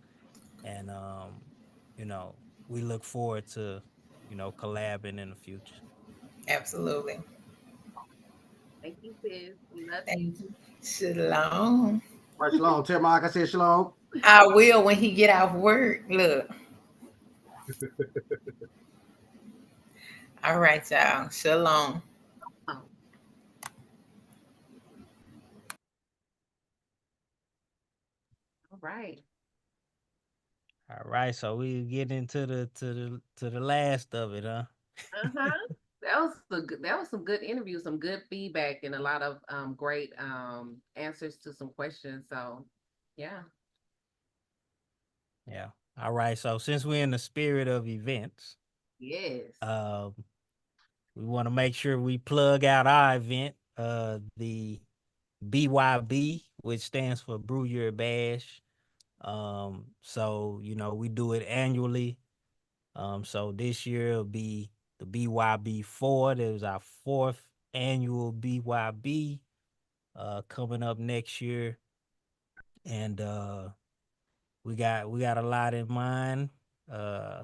and you know, we look forward to collabing in the future. Absolutely. Thank you, sis. We love you. Thank you. Shalom. Right, shalom. Tell Mike I said shalom. I will when he get off work. Look. All right, y'all. Shalom. Oh, all right. All right, so we get into the last of it, huh? Uh-huh. That was some good interviews, some good feedback, and a lot of great answers to some questions. So yeah. Yeah. All right. So since we're in the spirit of events, Yes. um, we want to make sure we plug out our event, the BYB, which stands for Brew Your Bash. So we do it annually. So this year will be the BYB 4. There's our fourth annual BYB coming up next year. And we got a lot in mind. Uh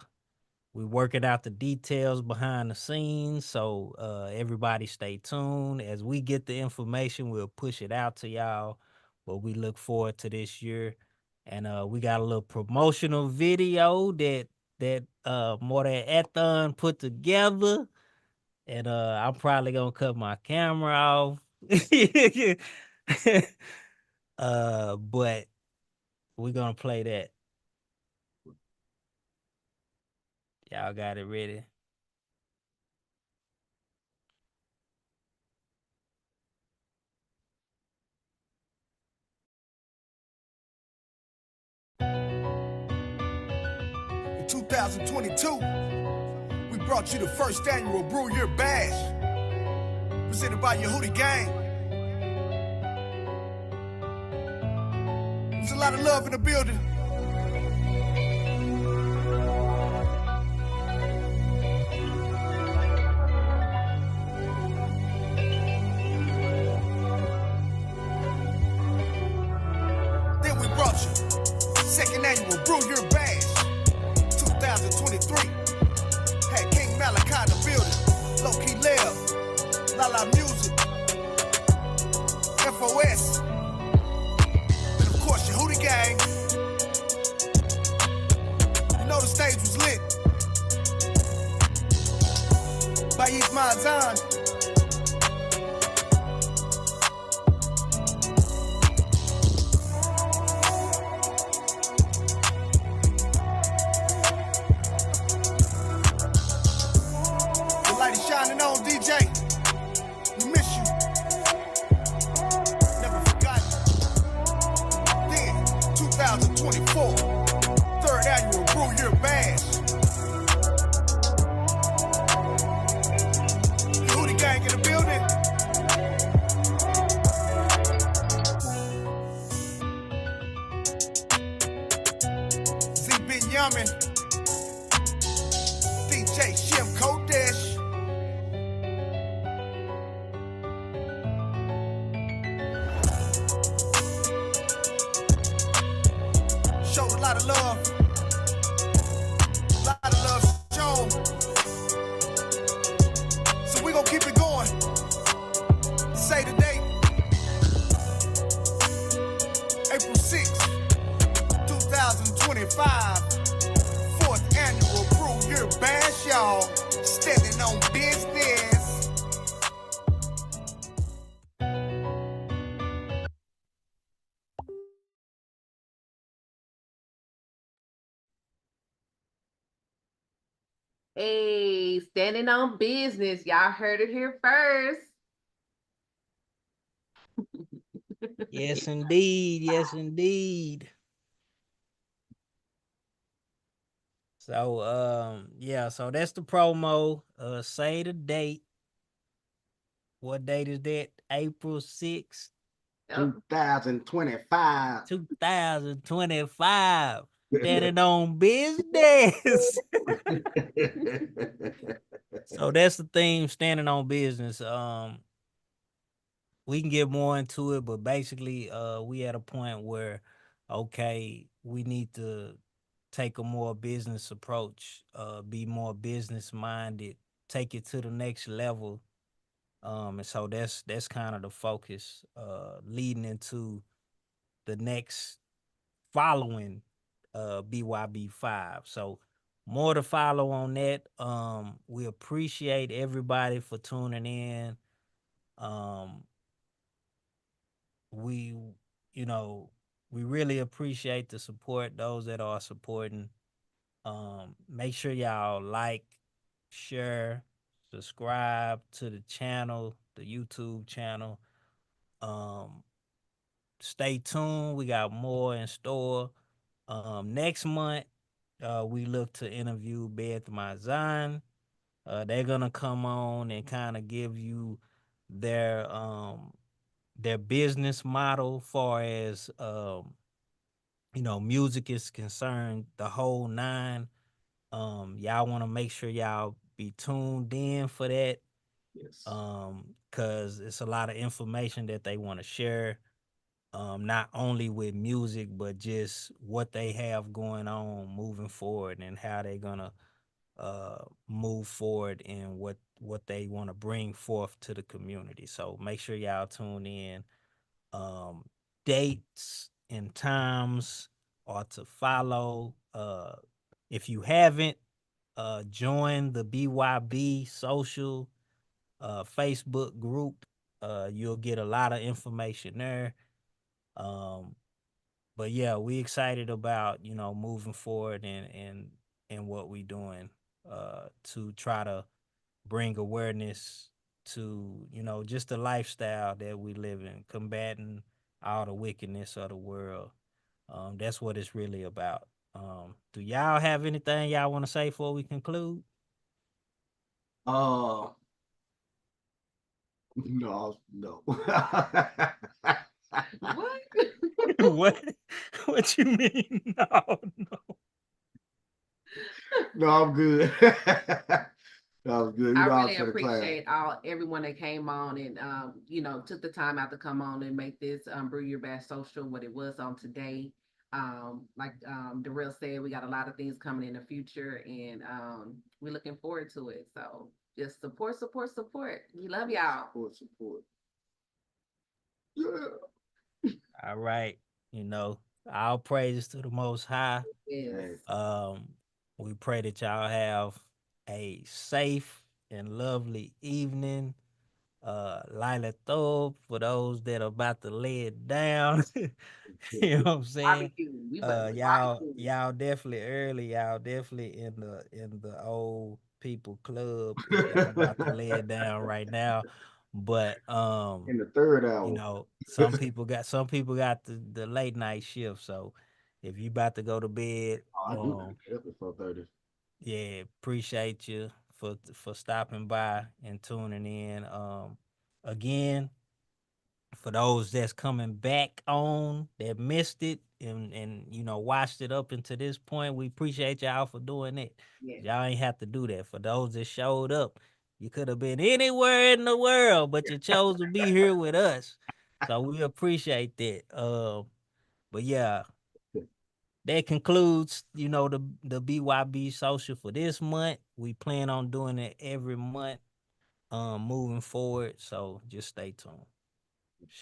we're working out the details behind the scenes, so everybody stay tuned. As we get the information, we'll push it out to y'all. But we look forward to this year, and we got a little promotional video that more than Ethon put together, and I'm probably gonna cut my camera off. But we're gonna play that. Y'all got it ready. 2022, we brought you the first annual Brew Your Bash, presented by Yehudi Gang. There's a lot of love in the building. Then we brought you second annual Brew Your Bash 2023. Had King Malachi in the building, Low Key Lev, Lala Music, FOS, and of course Yehudi Gang. You know the stage was lit. Bayit Mazan. The light is shining on, DJ. We miss you. Never forgotten. Then, 2024, third annual Brew Your Bash. Yehudi Gang in the building. Z Binyamin, DJ Shim Kodesh. Showed a lot of love. A lot of love shown. So we gonna keep it going. Say the date. April 6th, 2025. Fourth annual Brew Your Bash, y'all. Standing on business. Hey, standing on business. Y'all heard it here first. Yes, indeed. Yes, indeed. So, yeah, so that's the promo. Say the date. What date is that? April 6th, 2025. 2025. Standing on business. So that's the theme, standing on business. We can get more into it, but basically, we at a point where, okay, we need to take a more business approach, be more business minded, take it to the next level. And so that's kind of the focus, leading into the next following BYB 5. So more to follow on that. We appreciate everybody for tuning in. We you know, we really appreciate the support, those that are supporting. Make sure y'all like, share, subscribe to the channel, the YouTube channel. Stay tuned. We got more in store. Next month, we look to interview Beth Mazan. They're gonna come on and kind of give you their business model far as music is concerned, the whole nine. Y'all want to make sure y'all be tuned in for that. Yes. Cause it's a lot of information that they want to share. Not only with music, but just what they have going on moving forward and how they're gonna move forward and what they want to bring forth to the community. So make sure y'all tune in. Dates and times are to follow. If you haven't, join the BYB Social Facebook group. You'll get a lot of information there. But yeah, we excited about moving forward and what we doing to try to bring awareness to just the lifestyle that we live in, combating all the wickedness of the world. That's what it's really about. Do y'all have anything y'all want to say before we conclude? No. What? What you mean? No. No, I'm good. That was good. I was really for the class. appreciate everyone that came on and took the time out to come on and make this Brew Your Best Social what it was on today. Like Darrell said, we got a lot of things coming in the future, and we're looking forward to it. So just support. We love y'all. Support. Yeah. All right. All praises to the Most High. Yes. We pray that y'all have a safe and lovely evening. Lila Thob, for those that are about to lay it down. You know what I'm saying? Barbecue. We about to barbecue. Y'all definitely early. Y'all definitely in the old people club if y'all about to lay it down right now. But in the third hour, some people got the late night shift. So if you about to go to bed, I do get up at 4:30. yeah, appreciate you for stopping by and tuning in. Again, for those that's coming back on that missed it and watched it up until this point, we appreciate y'all for doing it. Yes. Y'all ain't have to do that. For those that showed up, you could have been anywhere in the world, but you chose to be here with us. So we appreciate that. But yeah, that concludes, the BYB social for this month. We plan on doing it every month, moving forward. So just stay tuned.